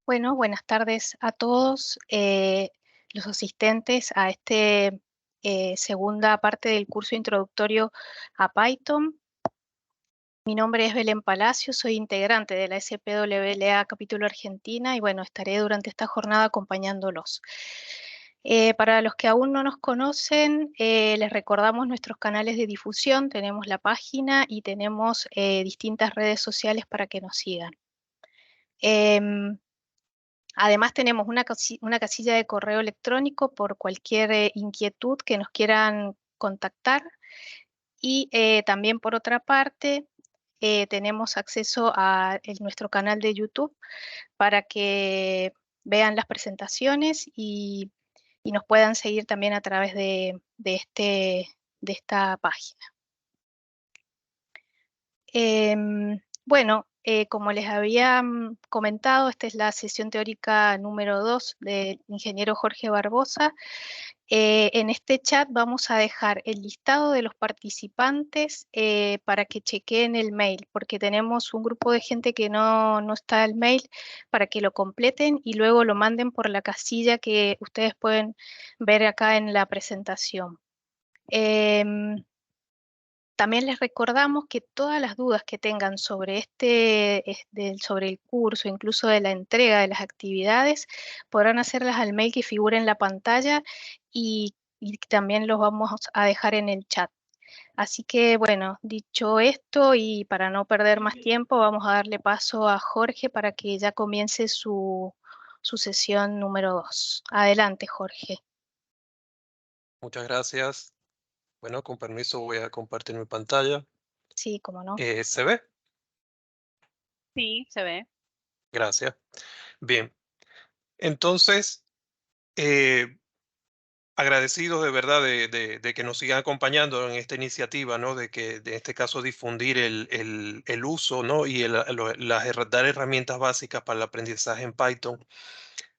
Bueno, buenas tardes a todos los asistentes a este segunda parte del curso introductorio a Python. Mi nombre es Belén Palacio, soy integrante de la SPWLA Capítulo Argentina y bueno, estaré durante esta jornada acompañándolos. Para los que aún no nos conocen, les recordamos nuestros canales de difusión, tenemos la página y tenemos distintas redes sociales para que nos sigan. Em, Además, tenemos una casilla de correo electrónico por cualquier inquietud que nos quieran contactar. Y también, por otra parte, tenemos acceso a nuestro canal de YouTube para que vean las presentaciones y nos puedan seguir también a través de esta página. Bueno, como les había comentado, esta es la sesión teórica número 2 del ingeniero Jorge Barbosa. En este chat vamos a dejar el listado de los participantes para que chequeen el mail, porque tenemos un grupo de gente que no está el mail, para que lo completen y luego lo manden por la casilla que ustedes pueden ver acá en la presentación. También les recordamos que todas las dudas que tengan sobre sobre el curso, incluso de la entrega de las actividades, podrán hacerlas al mail que figura en la pantalla y también los vamos a dejar en el chat. Así que bueno, dicho esto y para no perder más tiempo, vamos a darle paso a Jorge para que ya comience su sesión número 2. Adelante, Jorge. Muchas gracias. Bueno, con permiso voy a compartir mi pantalla. Sí, cómo no. ¿Se ve? Sí, se ve. Gracias. Bien, entonces, eh, agradecidos de verdad de que nos sigan acompañando en esta iniciativa, ¿no? De que, de este caso, difundir el uso, ¿no? Y dar herramientas básicas para el aprendizaje en Python.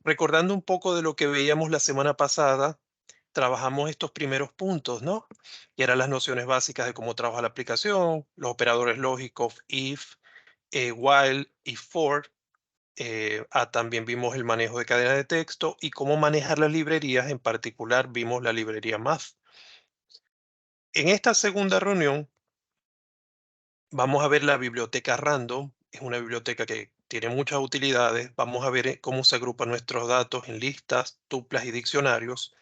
Recordando un poco de lo que veíamos la semana pasada, trabajamos estos primeros puntos, ¿no? Que eran las nociones básicas de cómo trabaja la aplicación, los operadores lógicos, if, while y for. También vimos el manejo de cadena de texto y cómo manejar las librerías. En particular, vimos la librería Math. En esta segunda reunión, vamos a ver la biblioteca Random. Es una biblioteca que tiene muchas utilidades. Vamos a ver cómo se agrupan nuestros datos en listas, tuplas y diccionarios.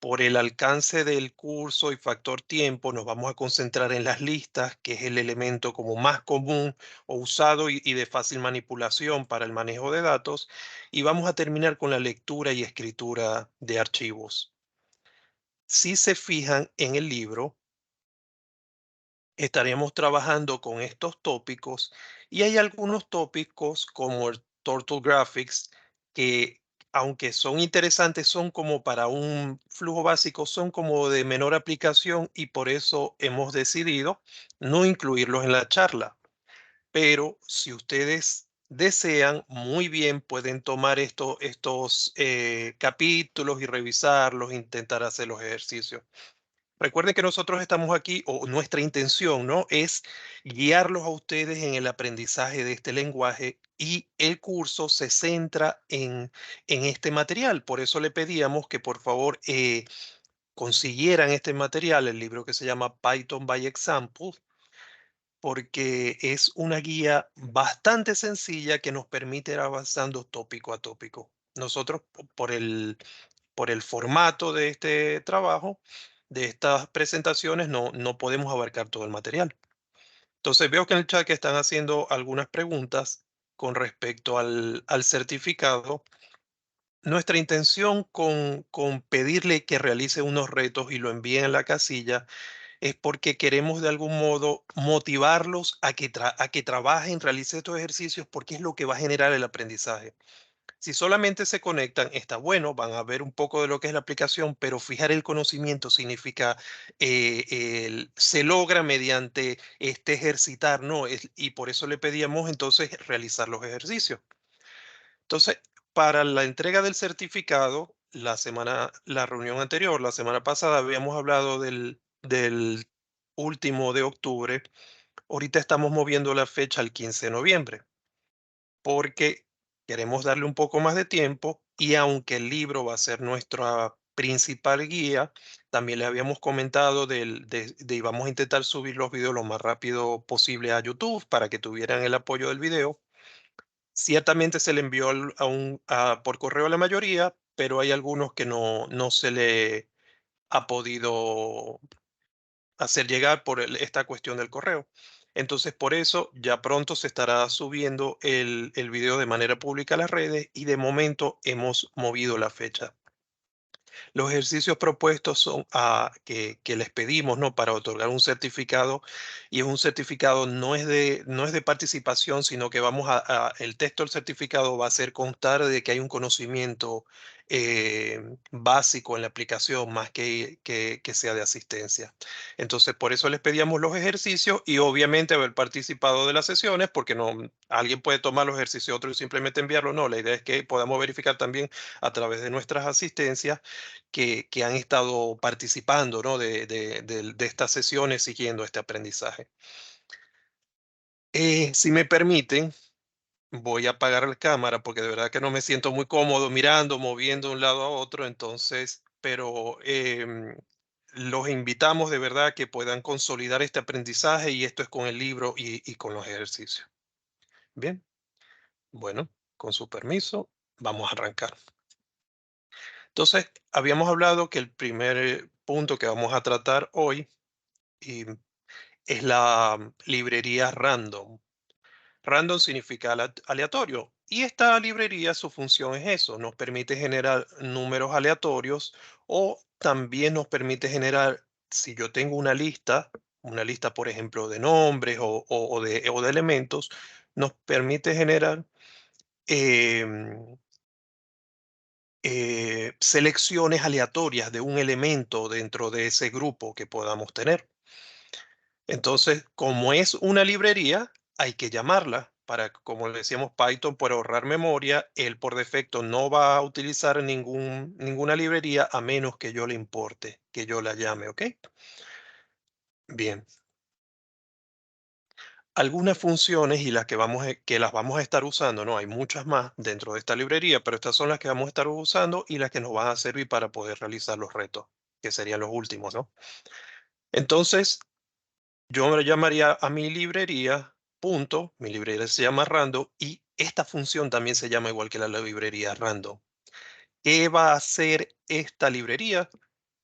Por el alcance del curso y factor tiempo, nos vamos a concentrar en las listas, que es el elemento como más común o usado y de fácil manipulación para el manejo de datos. Y vamos a terminar con la lectura y escritura de archivos. Si se fijan en el libro, estaremos trabajando con estos tópicos y hay algunos tópicos como el Turtle Graphics que, aunque son interesantes, son como para un flujo básico, son como de menor aplicación y por eso hemos decidido no incluirlos en la charla. Pero si ustedes desean, muy bien pueden tomar estos capítulos y revisarlos, intentar hacer los ejercicios. Recuerden que nosotros estamos aquí, o nuestra intención, ¿no? Es guiarlos a ustedes en el aprendizaje de este lenguaje y el curso se centra en este material. Por eso le pedíamos que por favor consiguieran este material, el libro que se llama Python by Example, porque es una guía bastante sencilla que nos permite ir avanzando tópico a tópico. Nosotros, por el formato de este trabajo, de estas presentaciones, no podemos abarcar todo el material. Entonces veo que en el chat que están haciendo algunas preguntas con respecto al certificado. Nuestra intención con pedirle que realice unos retos y lo envíen a la casilla es porque queremos de algún modo motivarlos a que trabajen, realicen estos ejercicios porque es lo que va a generar el aprendizaje. Si solamente se conectan, está bueno, van a ver un poco de lo que es la aplicación, pero fijar el conocimiento significa, se logra mediante este ejercitar, ¿no? Y por eso le pedíamos entonces realizar los ejercicios. Entonces, para la entrega del certificado, la reunión anterior, la semana pasada, habíamos hablado del último de octubre. Ahorita estamos moviendo la fecha al 15 de noviembre, porque queremos darle un poco más de tiempo y aunque el libro va a ser nuestra principal guía, también le habíamos comentado de vamos a intentar subir los videos lo más rápido posible a YouTube para que tuvieran el apoyo del video. Ciertamente se le envió por correo a la mayoría, pero hay algunos que no se le ha podido hacer llegar por esta cuestión del correo. Entonces, por eso ya pronto se estará subiendo el video de manera pública a las redes y de momento hemos movido la fecha. Los ejercicios propuestos son que les pedimos, ¿no? Para otorgar un certificado, y es un certificado, no es de participación, sino que el texto del certificado va a hacer constar de que hay un conocimiento básico en la aplicación más que sea de asistencia. Entonces, por eso les pedíamos los ejercicios y obviamente haber participado de las sesiones, porque no, alguien puede tomar los ejercicios, otro y simplemente enviarlo. No, la idea es que podamos verificar también a través de nuestras asistencias que han estado participando, ¿no? de estas sesiones siguiendo este aprendizaje. Si me permiten, voy a apagar la cámara porque de verdad que no me siento muy cómodo mirando, moviendo de un lado a otro, entonces, pero los invitamos de verdad que puedan consolidar este aprendizaje y esto es con el libro y con los ejercicios. Bien, bueno, con su permiso, vamos a arrancar. Entonces, habíamos hablado que el primer punto que vamos a tratar hoy y es la librería random. Random significa aleatorio. Y esta librería, su función es eso, nos permite generar números aleatorios o también nos permite generar, si yo tengo una lista por ejemplo de nombres o de elementos, nos permite generar em, selecciones aleatorias de un elemento dentro de ese grupo que podamos tener. Entonces, como es una librería, hay que llamarla para, como le decíamos, Python por ahorrar memoria, él por defecto no va a utilizar ninguna librería a menos que yo le importe, que yo la llame, ¿ok? Bien. Algunas funciones y las que las vamos a estar usando, ¿no? Hay muchas más dentro de esta librería, pero estas son las que vamos a estar usando y las que nos van a servir para poder realizar los retos, que serían los últimos, ¿no? Entonces, yo me llamaría a mi librería, punto, mi librería se llama random y esta función también se llama igual que la librería random. ¿Qué va a hacer esta librería?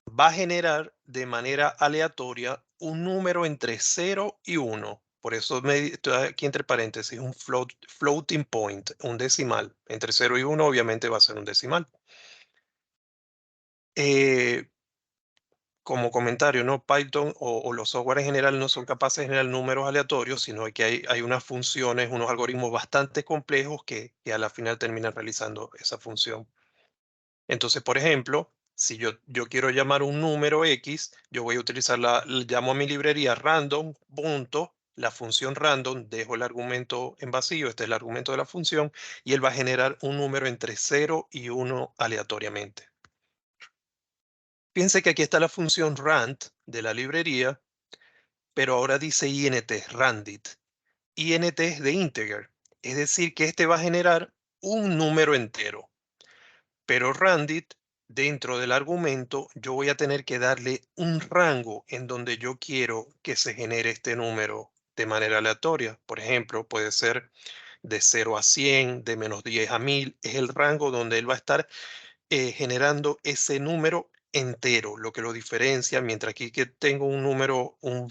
Va a generar de manera aleatoria un número entre 0 y 1. Por eso estoy aquí entre paréntesis, un floating point, un decimal. Entre 0 y 1 obviamente va a ser un decimal. Eh, Como comentario, ¿no? Python o los software en general no son capaces de generar números aleatorios, sino que hay unas funciones, unos algoritmos bastante complejos que a la final terminan realizando esa función. Entonces, por ejemplo, si yo quiero llamar un número X, yo voy a utilizar llamo a mi librería random, punto, la función random, dejo el argumento en vacío, este es el argumento de la función, y él va a generar un número entre 0 y 1 aleatoriamente. Piense que aquí está la función rand de la librería, pero ahora dice int, randit. Int es de integer, es decir, que este va a generar un número entero. Pero randit, dentro del argumento, yo voy a tener que darle un rango en donde yo quiero que se genere este número de manera aleatoria. Por ejemplo, puede ser de 0 a 100, de -10 a 1000. Es el rango donde él va a estar generando ese número entero, lo que lo diferencia, mientras aquí que tengo un número, un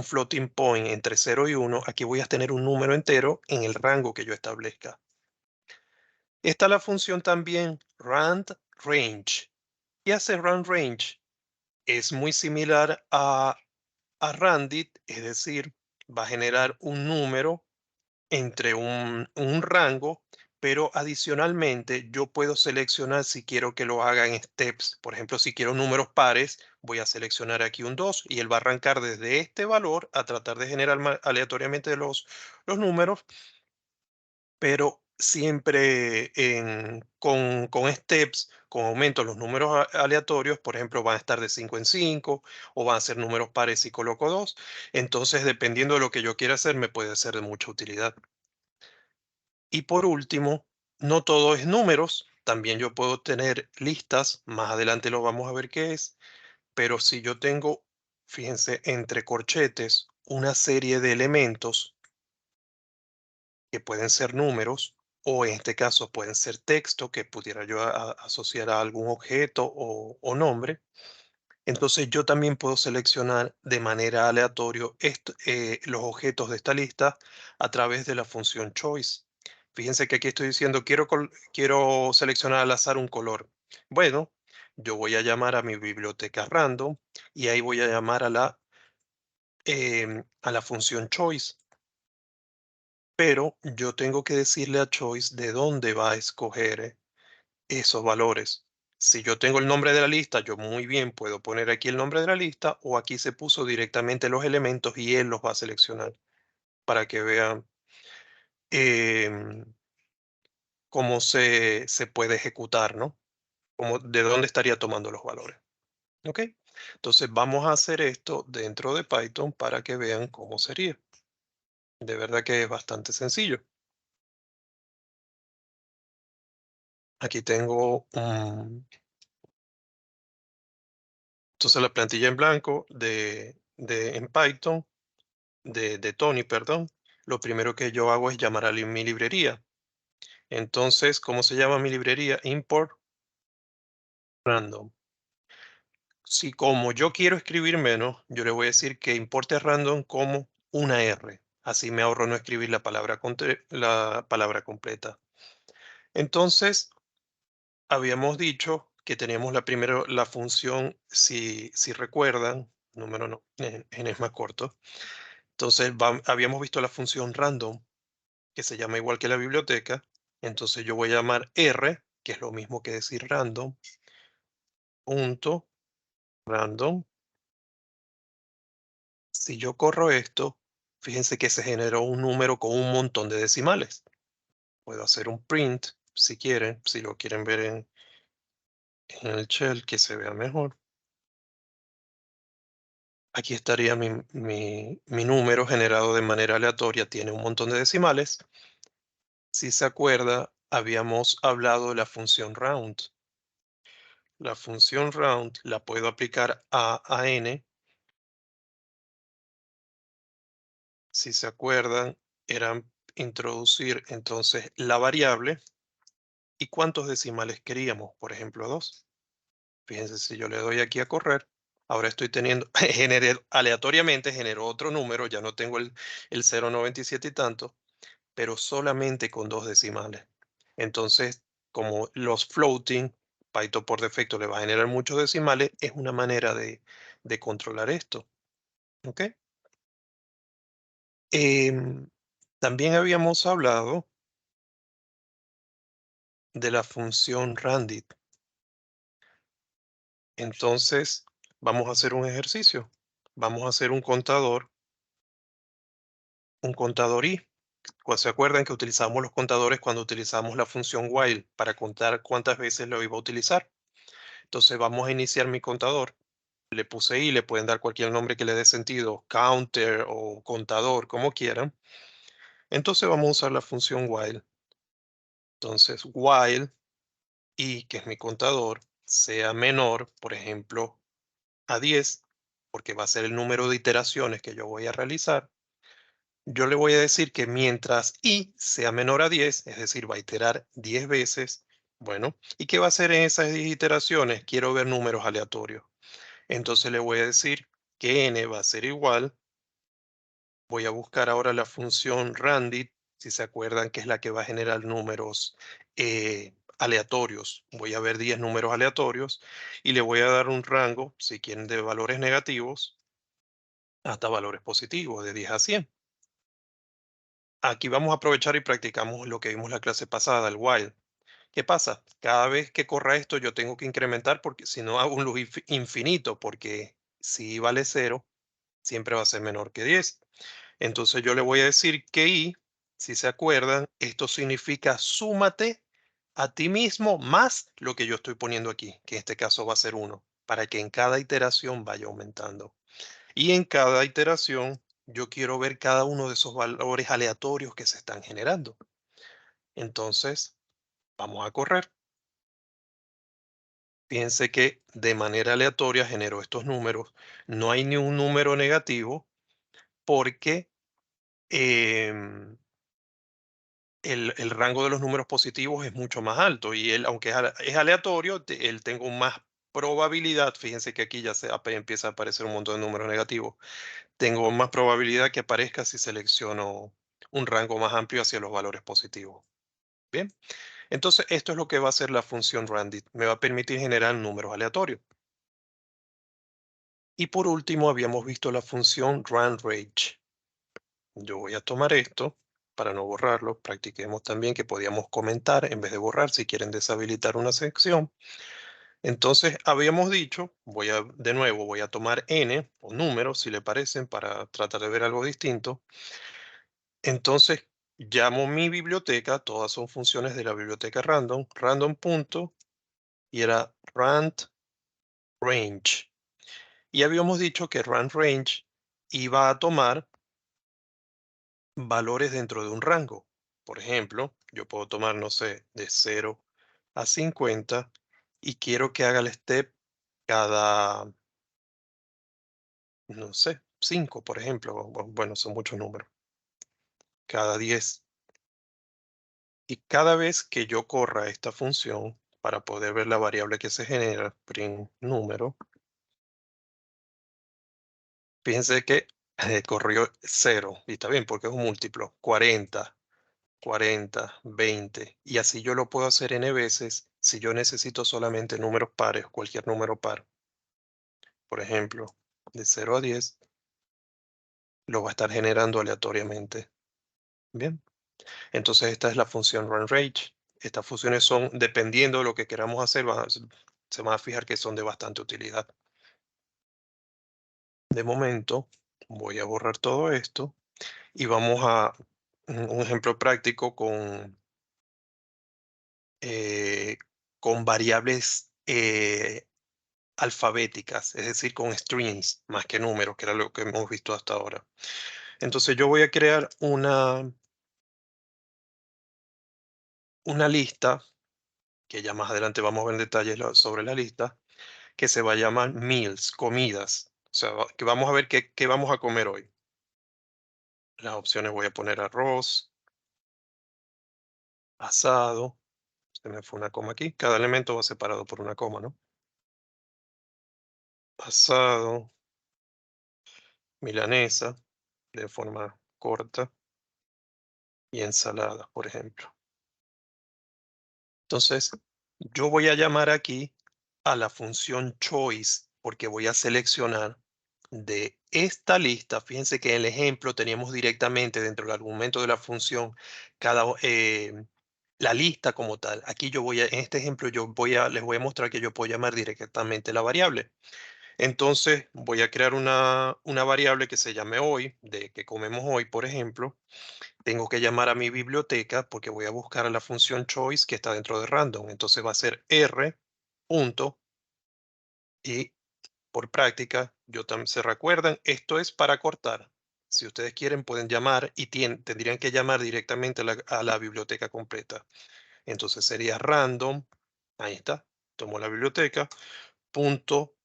floating point entre 0 y 1, aquí voy a tener un número entero en el rango que yo establezca. Está la función también randRange. ¿Qué hace randRange? Es muy similar a randit, es decir, va a generar un número entre un rango, pero adicionalmente yo puedo seleccionar si quiero que lo haga en steps. Por ejemplo, si quiero números pares, voy a seleccionar aquí un 2 y él va a arrancar desde este valor a tratar de generar aleatoriamente los números, pero siempre con steps, con aumentos los números aleatorios, por ejemplo, van a estar de 5 en 5 o van a ser números pares si coloco 2. Entonces, dependiendo de lo que yo quiera hacer, me puede ser de mucha utilidad. Y por último, no todo es números, también yo puedo tener listas, más adelante lo vamos a ver qué es, pero si yo tengo, fíjense, entre corchetes, una serie de elementos que pueden ser números, o en este caso pueden ser texto que pudiera yo asociar a algún objeto o nombre. Entonces yo también puedo seleccionar de manera aleatoria los objetos de esta lista a través de la función choice. Fíjense que aquí estoy diciendo quiero seleccionar al azar un color. Bueno, yo voy a llamar a mi biblioteca random y ahí voy a llamar a la función choice. Pero yo tengo que decirle a choice de dónde va a escoger esos valores. Si yo tengo el nombre de la lista, yo muy bien puedo poner aquí el nombre de la lista o aquí se puso directamente los elementos y él los va a seleccionar para que vean em, cómo se puede ejecutar, ¿no? De dónde estaría tomando los valores. ¿Ok? Entonces vamos a hacer esto dentro de Python para que vean cómo sería. De verdad que es bastante sencillo. Aquí tengo entonces la plantilla en blanco en Python de Tony, perdón. Lo primero que yo hago es llamar a mi librería. Entonces, ¿cómo se llama mi librería? Import random. Si como yo quiero escribir menos, yo le voy a decir que importe random como una R. Así me ahorro no escribir la palabra completa. Entonces, habíamos dicho que teníamos la función, si recuerdan, número no, en es más corto. Entonces, habíamos visto la función random, que se llama igual que la biblioteca. Entonces yo voy a llamar R, que es lo mismo que decir random, punto random. Si yo corro esto, fíjense que se generó un número con un montón de decimales. Puedo hacer un print si quieren, si lo quieren ver en el shell, que se vea mejor. Aquí estaría mi número generado de manera aleatoria, tiene un montón de decimales. Si se acuerda, habíamos hablado de la función round. La función round la puedo aplicar a n. Si se acuerdan, eran introducir entonces la variable y cuántos decimales queríamos, por ejemplo 2. Fíjense, si yo le doy aquí a correr, ahora estoy teniendo, aleatoriamente generó otro número, ya no tengo el 0,97 y tanto, pero solamente con 2 decimales. Entonces, como los floating, Python por defecto le va a generar muchos decimales, es una manera de controlar esto. ¿Ok? Em, También habíamos hablado de la función randit. Entonces, vamos a hacer un ejercicio. Vamos a hacer un contador i. ¿Se acuerdan que utilizamos los contadores cuando utilizamos la función while para contar cuántas veces lo iba a utilizar? Entonces vamos a iniciar mi contador. Le puse i, le pueden dar cualquier nombre que le dé sentido, counter o contador, como quieran. Entonces vamos a usar la función while. Entonces, while i, que es mi contador, sea menor, por ejemplo, a 10, porque va a ser el número de iteraciones que yo voy a realizar, yo le voy a decir que mientras i sea menor a 10, es decir, va a iterar 10 veces, bueno, ¿y qué va a hacer en esas 10 iteraciones? Quiero ver números aleatorios. Entonces le voy a decir que n va a ser igual. Voy a buscar ahora la función randit, si se acuerdan que es la que va a generar números aleatorios. Voy a ver 10 números aleatorios y le voy a dar un rango, si quieren, de valores negativos hasta valores positivos, de 10 a 100. Aquí vamos a aprovechar y practicamos lo que vimos la clase pasada, el while. ¿Qué pasa? Cada vez que corra esto yo tengo que incrementar porque si no hago un loop infinito, porque si vale 0, siempre va a ser menor que 10. Entonces yo le voy a decir que i, si se acuerdan, esto significa súmate a ti mismo más lo que yo estoy poniendo aquí, que en este caso va a ser 1, para que en cada iteración vaya aumentando. Y en cada iteración yo quiero ver cada uno de esos valores aleatorios que se están generando. Entonces, Vamos a correr. Fíjense que de manera aleatoria generó estos números. No hay ni un número negativo porque em, el rango de los números positivos es mucho más alto y él, aunque es aleatorio, él tengo más probabilidad, fíjense que aquí ya empieza a aparecer un montón de números negativos, tengo más probabilidad que aparezca si selecciono un rango más amplio hacia los valores positivos. Bien, entonces esto es lo que va a hacer la función randit, me va a permitir generar números aleatorios. Y por último habíamos visto la función randrange. Yo voy a tomar esto para no borrarlo. Practiquemos también que podíamos comentar en vez de borrar si quieren deshabilitar una sección. Entonces habíamos dicho, de nuevo, voy a tomar n o números si le parecen para tratar de ver algo distinto. Entonces llamo mi biblioteca, todas son funciones de la biblioteca random, random punto, y era rand range. Y habíamos dicho que rand range iba a tomar valores dentro de un rango. Por ejemplo, yo puedo tomar, no sé, de 0 a 50 y quiero que haga el step cada, no sé, 5, por ejemplo. Bueno, son muchos números. Cada 10. Y cada vez que yo corra esta función, para poder ver la variable que se genera, print número, fíjense que corrió 0. Y está bien porque es un múltiplo. 40. 40, 20, y así yo lo puedo hacer n veces si yo necesito solamente números pares, cualquier número par. Por ejemplo, de 0 a 10 lo va a estar generando aleatoriamente. Bien, entonces esta es la función runRange. Estas funciones son, dependiendo de lo que queramos hacer, se van a fijar que son de bastante utilidad. De momento, voy a borrar todo esto y vamos a un ejemplo práctico con variables alfabéticas, es decir, con strings más que números, que era lo que hemos visto hasta ahora. Entonces yo voy a crear una lista, que ya más adelante vamos a ver en detalle sobre la lista, que se va a llamar meals, comidas. O sea, que vamos a ver qué vamos a comer hoy. Las opciones voy a poner arroz, asado, se me fue una coma aquí, cada elemento va separado por una coma, ¿no? Asado, milanesa, de forma corta, y ensalada, por ejemplo. Entonces, yo voy a llamar aquí a la función choice porque voy a seleccionar de esta lista. Fíjense que en el ejemplo teníamos directamente dentro del argumento de la función la lista como tal. Aquí en este ejemplo les voy a mostrar que yo puedo llamar directamente la variable. Entonces voy a crear una variable que se llame hoy, de que comemos hoy, por ejemplo. Tengo que llamar a mi biblioteca porque voy a buscar a la función choice que está dentro de random. Entonces va a ser r punto y por práctica, se recuerdan, esto es para cortar. Si ustedes quieren pueden llamar y tendrían que llamar directamente a la biblioteca completa. Entonces sería random, ahí está, tomo la biblioteca, punto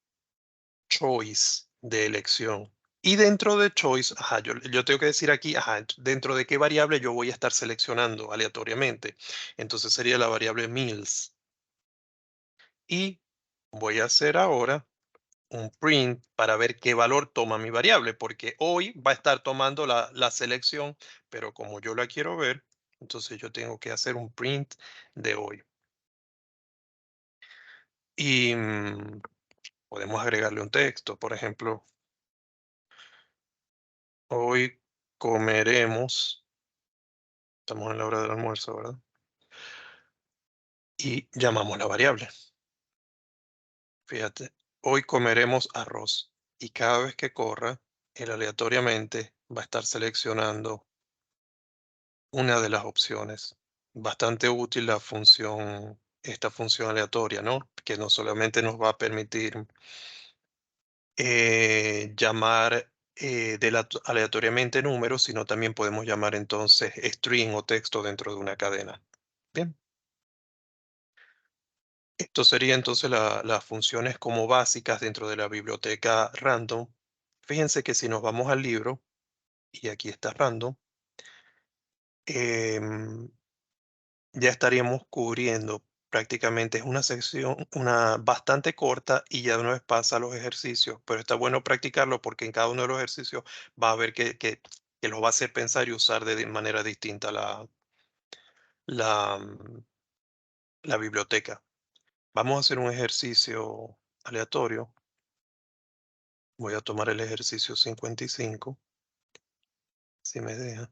choice de elección. Y dentro de choice, ajá, yo tengo que decir aquí, ajá, dentro de qué variable yo voy a estar seleccionando aleatoriamente. Entonces sería la variable meals. Y voy a hacer ahora un print para ver qué valor toma mi variable, porque hoy va a estar tomando la selección, pero como yo la quiero ver, entonces yo tengo que hacer un print de hoy. Y podemos agregarle un texto, por ejemplo, hoy comeremos. Estamos en la hora del almuerzo, ¿verdad? Y llamamos la variable. Fíjate, hoy comeremos arroz. Y cada vez que corra, él aleatoriamente va a estar seleccionando una de las opciones. Bastante útil esta función aleatoria, ¿no? Que no solamente nos va a permitir llamar aleatoriamente números, sino también podemos llamar entonces string o texto dentro de una cadena. Bien. Esto sería entonces las funciones como básicas dentro de la biblioteca random. Fíjense que si nos vamos al libro, y aquí está random, em, ya estaríamos cubriendo prácticamente, es una sección bastante corta y ya de una vez pasa a los ejercicios, pero está bueno practicarlo porque en cada uno de los ejercicios va a ver que los va a hacer pensar y usar de manera distinta la, mm, la biblioteca. Vamos a hacer un ejercicio aleatorio. Voy a tomar el ejercicio 55, si me deja.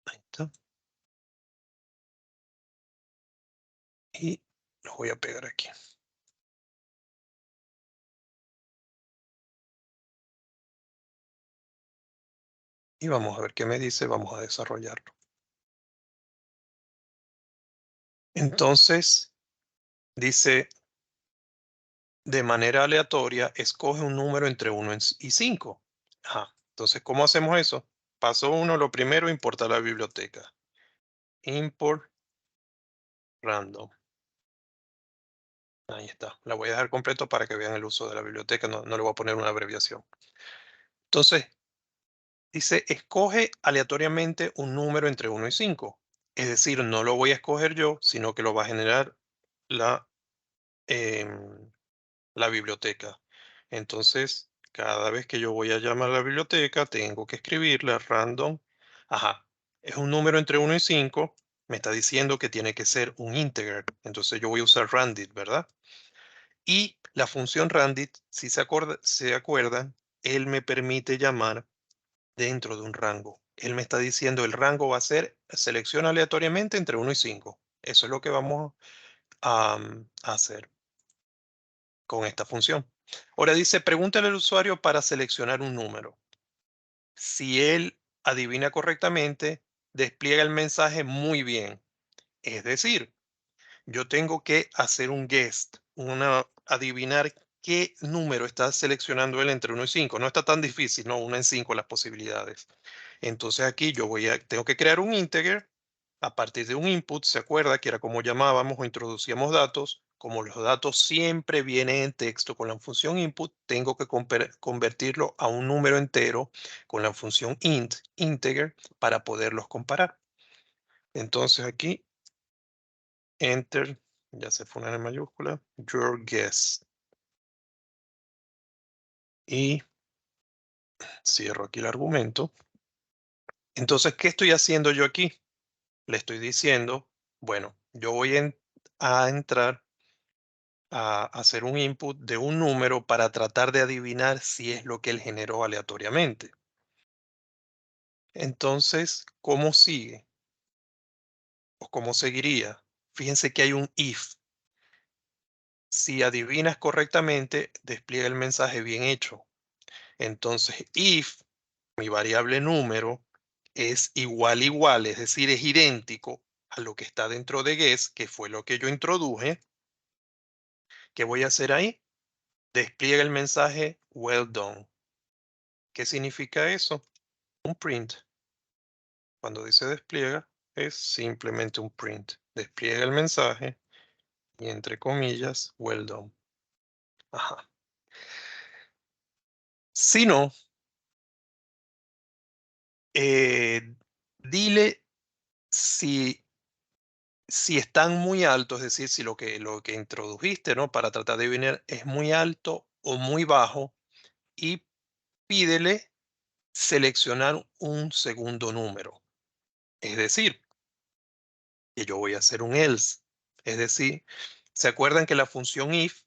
Ahí está. Y lo voy a pegar aquí. Y vamos a ver qué me dice, vamos a desarrollarlo. Entonces, dice, de manera aleatoria, escoge un número entre 1 y 5. Ajá. Entonces, ¿cómo hacemos eso? Paso 1, lo primero, importar la biblioteca. Import random. Ahí está. La voy a dejar completo para que vean el uso de la biblioteca. No, no le voy a poner una abreviación. Entonces, dice, escoge aleatoriamente un número entre 1 y 5. Es decir, no lo voy a escoger yo, sino que lo va a generar la, em, la biblioteca. Entonces, cada vez que yo voy a llamar a la biblioteca, tengo que escribirle random. Ajá, es un número entre 1 y 5. Me está diciendo que tiene que ser un integer. Entonces yo voy a usar randit, ¿verdad? Y la función randit, si se acuerdan, él me permite llamar dentro de un rango. Él me está diciendo el rango va a ser selecciona aleatoriamente entre 1 y 5. Eso es lo que vamos a hacer con esta función. Ahora dice, pregúntale al usuario para seleccionar un número. Si él adivina correctamente, despliega el mensaje muy bien. Es decir, yo tengo que hacer un guess, adivinar qué número está seleccionando él entre 1 y 5. No está tan difícil, ¿no? 1 en 5 las posibilidades. Entonces aquí tengo que crear un integer a partir de un input. ¿Se acuerda que era como llamábamos o introducíamos datos? Como los datos siempre vienen en texto con la función input, tengo que convertirlo a un número entero con la función int, integer, para poderlos comparar. Entonces aquí enter, ya se pone en mayúscula, your guess. Y cierro aquí el argumento. Entonces, ¿qué estoy haciendo yo aquí? Le estoy diciendo, bueno, yo voy a entrar a hacer un input de un número para tratar de adivinar si es lo que él generó aleatoriamente. Entonces, ¿cómo sigue? ¿O cómo seguiría? Fíjense que hay un if. Si adivinas correctamente, despliega el mensaje bien hecho. Entonces, if mi variable número es igual, es decir, es idéntico a lo que está dentro de guess, que fue lo que yo introduje, ¿qué voy a hacer ahí? Despliega el mensaje well done. ¿Qué significa eso? Un print. Cuando dice despliega, es simplemente un print. Despliega el mensaje y entre comillas, well done. Ajá. Si no, dile si están muy altos, es decir, si lo que introdujiste, ¿no? Para tratar de adivinar es muy alto o muy bajo, y pídele seleccionar un segundo número. Es decir, que yo voy a hacer un else. Es decir, ¿se acuerdan que la función if,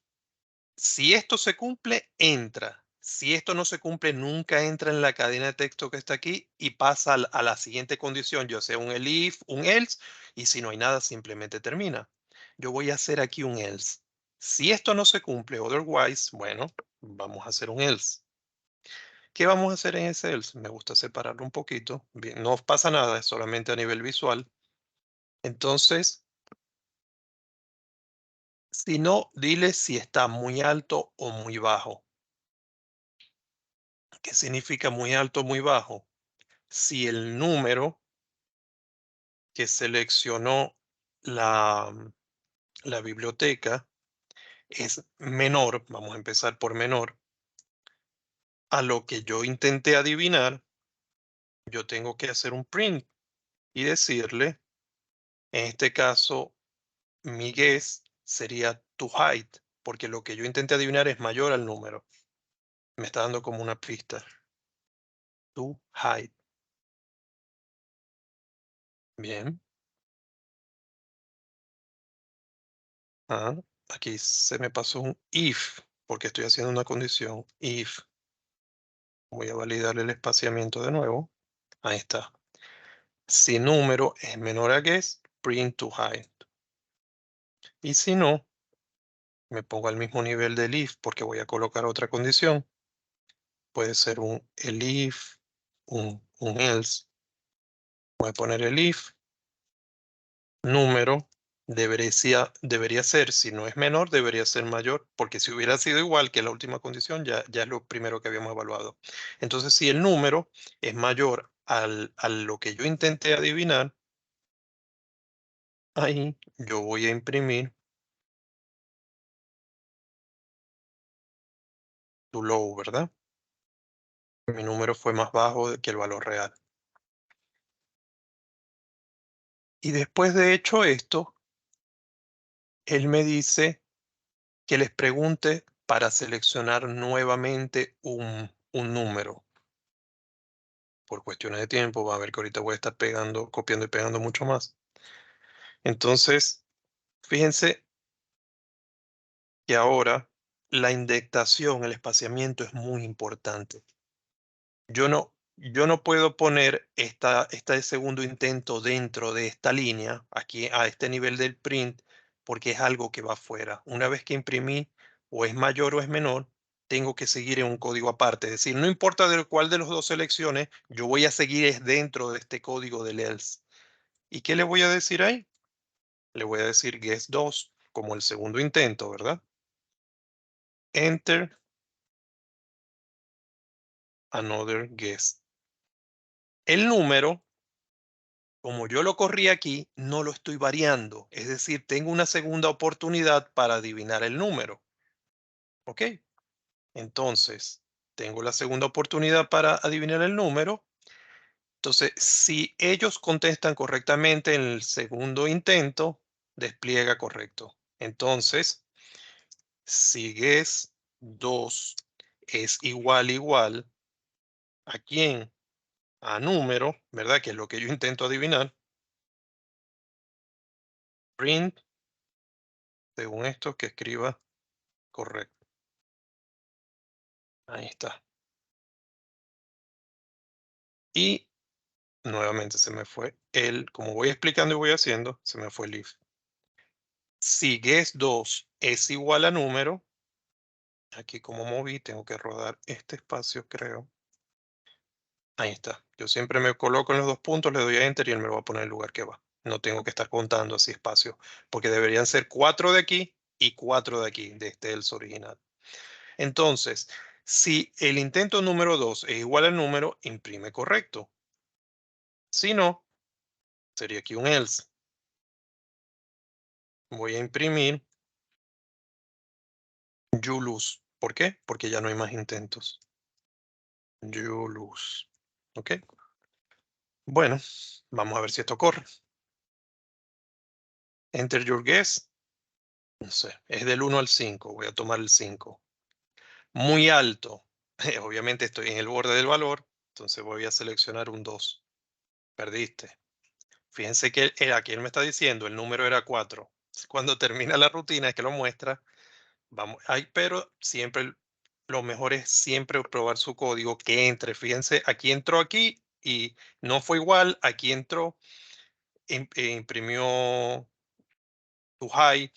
si esto se cumple, entra? Si esto no se cumple, nunca entra en la cadena de texto que está aquí y pasa a la siguiente condición, ya sea un elif, un else, y si no hay nada, simplemente termina. Yo voy a hacer aquí un else. Si esto no se cumple, otherwise, bueno, vamos a hacer un else. ¿Qué vamos a hacer en ese else? Me gusta separarlo un poquito. Bien, no pasa nada, es solamente a nivel visual. Entonces, si no, dile si está muy alto o muy bajo. ¿Qué significa muy alto o muy bajo? Si el número que seleccionó la, la biblioteca es menor, vamos a empezar por menor, a lo que yo intenté adivinar, yo tengo que hacer un print y decirle, en este caso, mi guess sería to hide, porque lo que yo intenté adivinar es mayor al número. Me está dando como una pista. To hide. Bien. Ah, aquí se me pasó un if, porque estoy haciendo una condición. If. Voy a validar el espaciamiento de nuevo. Ahí está. Si número es menor a guess, print to hide. Y si no, me pongo al mismo nivel del if porque voy a colocar otra condición. Puede ser un elif, un else. Voy a poner el if, número, debería ser, si no es menor, debería ser mayor, porque si hubiera sido igual que la última condición, ya es lo primero que habíamos evaluado. Entonces, si el número es mayor a lo que yo intenté adivinar, ahí yo voy a imprimir to low, ¿verdad? Mi número fue más bajo que el valor real. Y después de hecho esto, él me dice que les pregunte para seleccionar nuevamente un número. Por cuestiones de tiempo, va a ver que ahorita voy a estar pegando, copiando y pegando mucho más. Entonces, fíjense que ahora la indexación, el espaciamiento es muy importante. Yo no puedo poner este segundo intento dentro de esta línea, aquí a este nivel del print, porque es algo que va afuera. Una vez que imprimí, o es mayor o es menor, tengo que seguir en un código aparte. Es decir, no importa de cuál de los dos selecciones, yo voy a seguir es dentro de este código del else. ¿Y qué le voy a decir ahí? Le voy a decir guess 2 como el segundo intento, ¿verdad? Enter another guess. El número, como yo lo corrí aquí, no lo estoy variando. Es decir, tengo una segunda oportunidad para adivinar el número. ¿Ok? Entonces, tengo la segunda oportunidad para adivinar el número. Entonces, si ellos contestan correctamente en el segundo intento, despliega correcto. Entonces, si guess 2 es igual, ¿a quién? A número, ¿verdad? Que es lo que yo intento adivinar. Print, según esto, que escriba correcto. Ahí está. Y nuevamente se me fue como voy explicando y voy haciendo, se me fue el if. Si guess 2 es igual a número, aquí como moví, tengo que rodar este espacio, creo. Ahí está. Yo siempre me coloco en los dos puntos, le doy a enter y él me lo va a poner en el lugar que va. No tengo que estar contando así espacio, porque deberían ser 4 de aquí y 4 de aquí, de este else original. Entonces, si el intento número 2 es igual al número, imprime correcto. Si no, sería aquí un else. Voy a imprimir you lose. ¿Por qué? Porque ya no hay más intentos. You lose. ¿Ok? Bueno, vamos a ver si esto corre. Enter your guess. No sé, es del 1 al 5. Voy a tomar el 5. Muy alto. Obviamente estoy en el borde del valor, entonces voy a seleccionar un 2. Perdiste. Fíjense que aquí él me está diciendo, el número era 4. Cuando termina la rutina es que lo muestra. Vamos, pero siempre lo mejor es siempre probar su código que entre. Fíjense, aquí entró aquí y no fue igual. Aquí entró, imprimió to high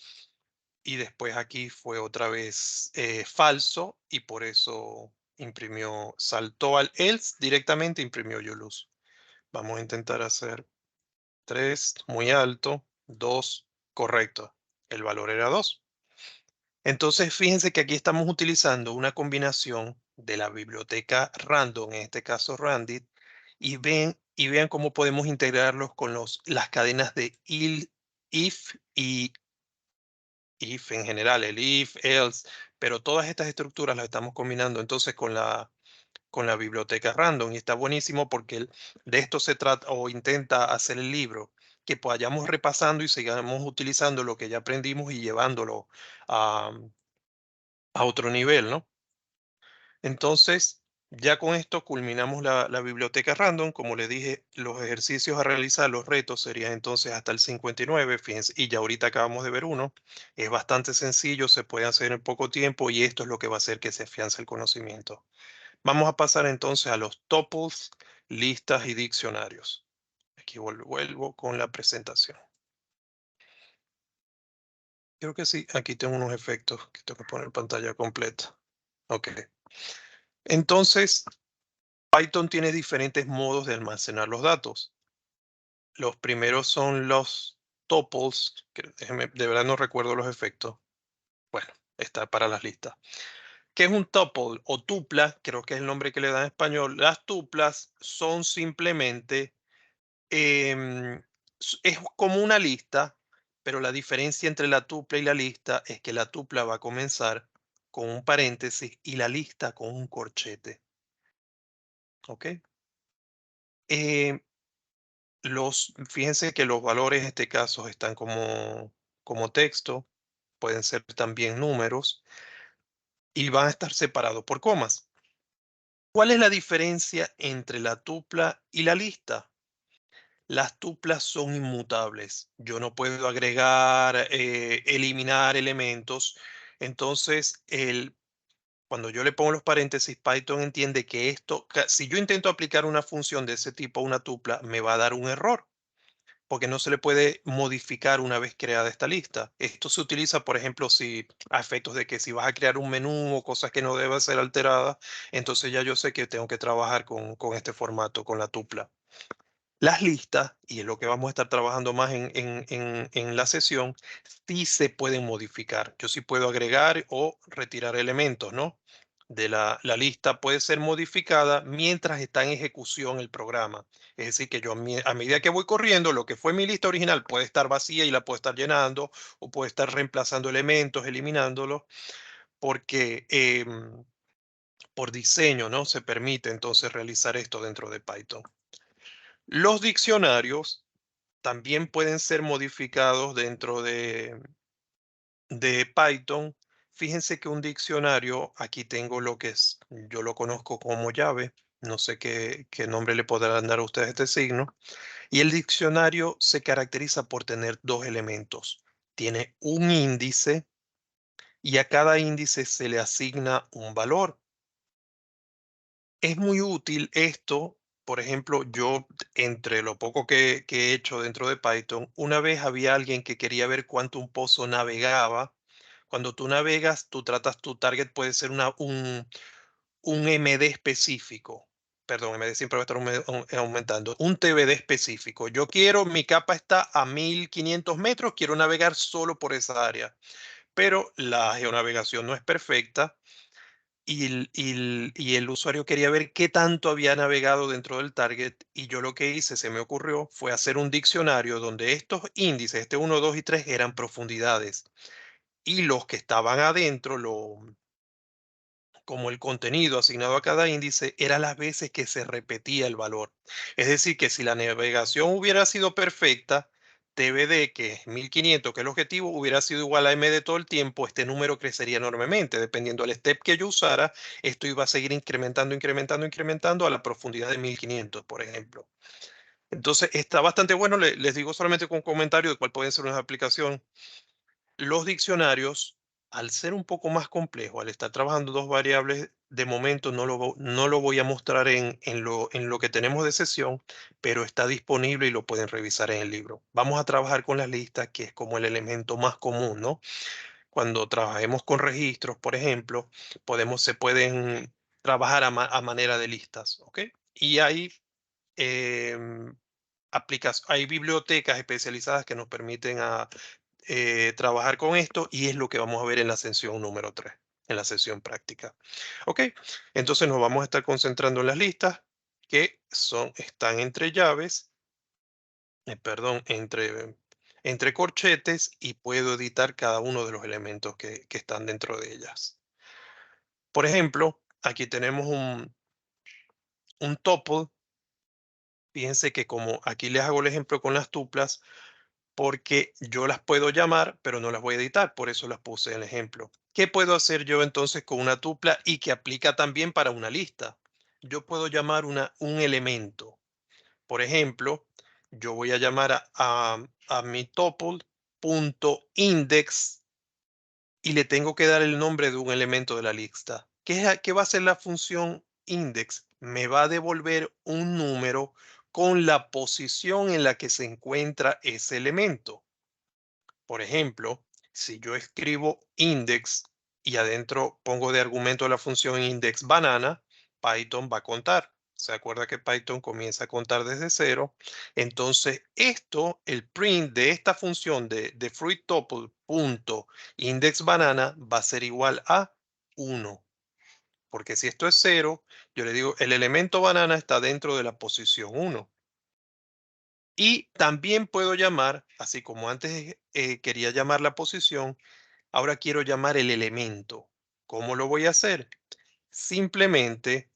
y después aquí fue otra vez falso y por eso imprimió, saltó al else directamente, imprimió you lose. Vamos a intentar hacer 3, muy alto, 2, correcto. El valor era 2. Entonces, fíjense que aquí estamos utilizando una combinación de la biblioteca random, en este caso Randit, y vean cómo podemos integrarlos con las cadenas de if y if en general, el if, else, pero todas estas estructuras las estamos combinando entonces con la biblioteca random y está buenísimo porque de esto se trata o intenta hacer el libro, que vayamos repasando y sigamos utilizando lo que ya aprendimos y llevándolo a, a otro nivel, ¿no? Entonces, ya con esto culminamos la biblioteca random. Como le dije, los ejercicios a realizar, los retos serían entonces hasta el 59, fíjense, y ya ahorita acabamos de ver uno. Es bastante sencillo, se puede hacer en poco tiempo y esto es lo que va a hacer que se afiance el conocimiento. Vamos a pasar entonces a los tuples, listas y diccionarios. Aquí vuelvo con la presentación. Creo que sí, aquí tengo unos efectos que tengo que poner pantalla completa. Ok. Entonces, Python tiene diferentes modos de almacenar los datos. Los primeros son los tuples, que de verdad no recuerdo los efectos. Bueno, está para las listas. ¿Qué es un tuple o tupla? Creo que es el nombre que le dan en español. Las tuplas son simplemente, es como una lista, pero la diferencia entre la tupla y la lista es que la tupla va a comenzar con un paréntesis y la lista con un corchete. ¿Ok? Eh, Fíjense que los valores en este caso están como texto, pueden ser también números y van a estar separados por comas. ¿Cuál es la diferencia entre la tupla y la lista? Las tuplas son inmutables. Yo no puedo agregar, eliminar elementos. Entonces, cuando yo le pongo los paréntesis, Python entiende que si yo intento aplicar una función de ese tipo a una tupla, me va a dar un error, porque no se le puede modificar una vez creada esta lista. Esto se utiliza, por ejemplo, a efectos de que si vas a crear un menú o cosas que no deben ser alteradas, entonces ya yo sé que tengo que trabajar con este formato, con la tupla. Las listas, y es lo que vamos a estar trabajando más en la sesión, sí se pueden modificar. Yo sí puedo agregar o retirar elementos, ¿no? La lista puede ser modificada mientras está en ejecución el programa. Es decir, que yo a medida que voy corriendo, lo que fue mi lista original puede estar vacía y la puedo estar llenando o puedo estar reemplazando elementos, eliminándolos, porque por diseño, ¿no? Se permite entonces realizar esto dentro de Python. Los diccionarios también pueden ser modificados dentro de Python. Fíjense que un diccionario, aquí tengo lo que yo lo conozco como llave, no sé qué nombre le podrán dar a ustedes a este signo, y el diccionario se caracteriza por tener dos elementos. Tiene un índice y a cada índice se le asigna un valor. Es muy útil esto. Por ejemplo, yo, entre lo poco que he hecho dentro de Python, una vez había alguien que quería ver cuánto un pozo navegaba. Cuando tú navegas, tú tratas, tu target puede ser un MD específico. Perdón, MD siempre va a estar aumentando. Un TBD específico. Yo quiero, mi capa está a 1500 metros, quiero navegar solo por esa área. Pero la geonavegación no es perfecta y el usuario quería ver qué tanto había navegado dentro del target, y yo lo que hice, se me ocurrió, fue hacer un diccionario donde estos índices, este 1, 2 y 3, eran profundidades, y los que estaban adentro, como el contenido asignado a cada índice, era las veces que se repetía el valor. Es decir, que si la navegación hubiera sido perfecta, TBD, que es 1500, que es el objetivo, hubiera sido igual a MD todo el tiempo, este número crecería enormemente. Dependiendo del step que yo usara, esto iba a seguir incrementando, incrementando, incrementando a la profundidad de 1500, por ejemplo. Entonces, está bastante bueno. Les digo solamente con un comentario de cuál puede ser una aplicación. Los diccionarios, al ser un poco más complejo, al estar trabajando dos variables, de momento no lo voy a mostrar en lo que tenemos de sesión, pero está disponible y lo pueden revisar en el libro. Vamos a trabajar con las listas, que es como el elemento más común, ¿no? Cuando trabajemos con registros, por ejemplo, se pueden trabajar a manera de listas, ¿ok? Y em, hay bibliotecas especializadas que nos permiten trabajar con esto, y es lo que vamos a ver en la sesión número 3, en la sesión práctica. Ok, entonces nos vamos a estar concentrando en las listas que están entre llaves, perdón, entre corchetes y puedo editar cada uno de los elementos que están dentro de ellas. Por ejemplo, aquí tenemos un tuple. Fíjense que como aquí les hago el ejemplo con las tuplas, porque yo las puedo llamar, pero no las voy a editar, por eso las puse en el ejemplo. ¿Qué puedo hacer yo entonces con una tupla y que aplica también para una lista? Yo puedo llamar un elemento. Por ejemplo, yo voy a llamar a mi tuple.index y le tengo que dar el nombre de un elemento de la lista. ¿Qué va a hacer la función index? Me va a devolver un número con la posición en la que se encuentra ese elemento. Por ejemplo, si yo escribo index y adentro pongo de argumento la función index banana, Python va a contar. ¿Se acuerda que Python comienza a contar desde cero? Entonces, el print de esta función de fruit tuple punto index banana va a ser igual a 1. Porque si esto es 0, yo le digo el elemento banana está dentro de la posición 1. Y también puedo llamar, así como antes quería llamar la posición, ahora quiero llamar el elemento. ¿Cómo lo voy a hacer? Simplemente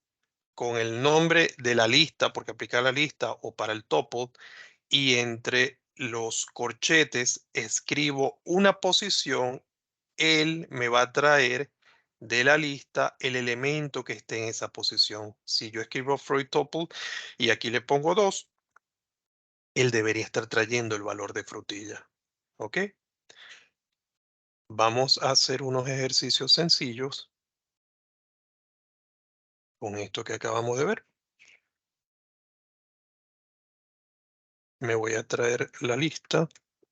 con el nombre de la lista, porque aplica la lista o para el tuple, y entre los corchetes escribo una posición, él me va a traer de la lista el elemento que esté en esa posición. Si yo escribo fruit tuple y aquí le pongo 2, él debería estar trayendo el valor de frutilla. ¿Ok? Vamos a hacer unos ejercicios sencillos con esto que acabamos de ver. Me voy a traer la lista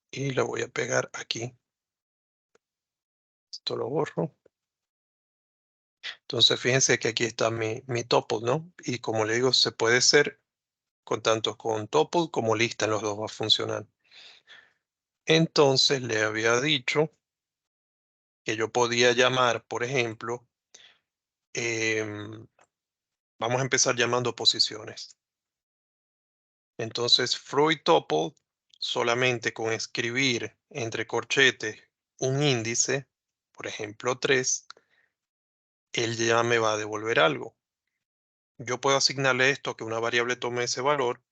y la voy a pegar aquí. Esto lo borro. Entonces fíjense que aquí está mi tuple, ¿no? Y como le digo, se puede hacer con tanto con tuple como lista, en los dos va a funcionar. Entonces le había dicho que yo podía llamar, por ejemplo, vamos a empezar llamando posiciones. Entonces, fruit tuple, solamente con escribir entre corchetes un índice, por ejemplo 3, él ya me va a devolver algo. Yo puedo asignarle esto, que una variable tome ese valor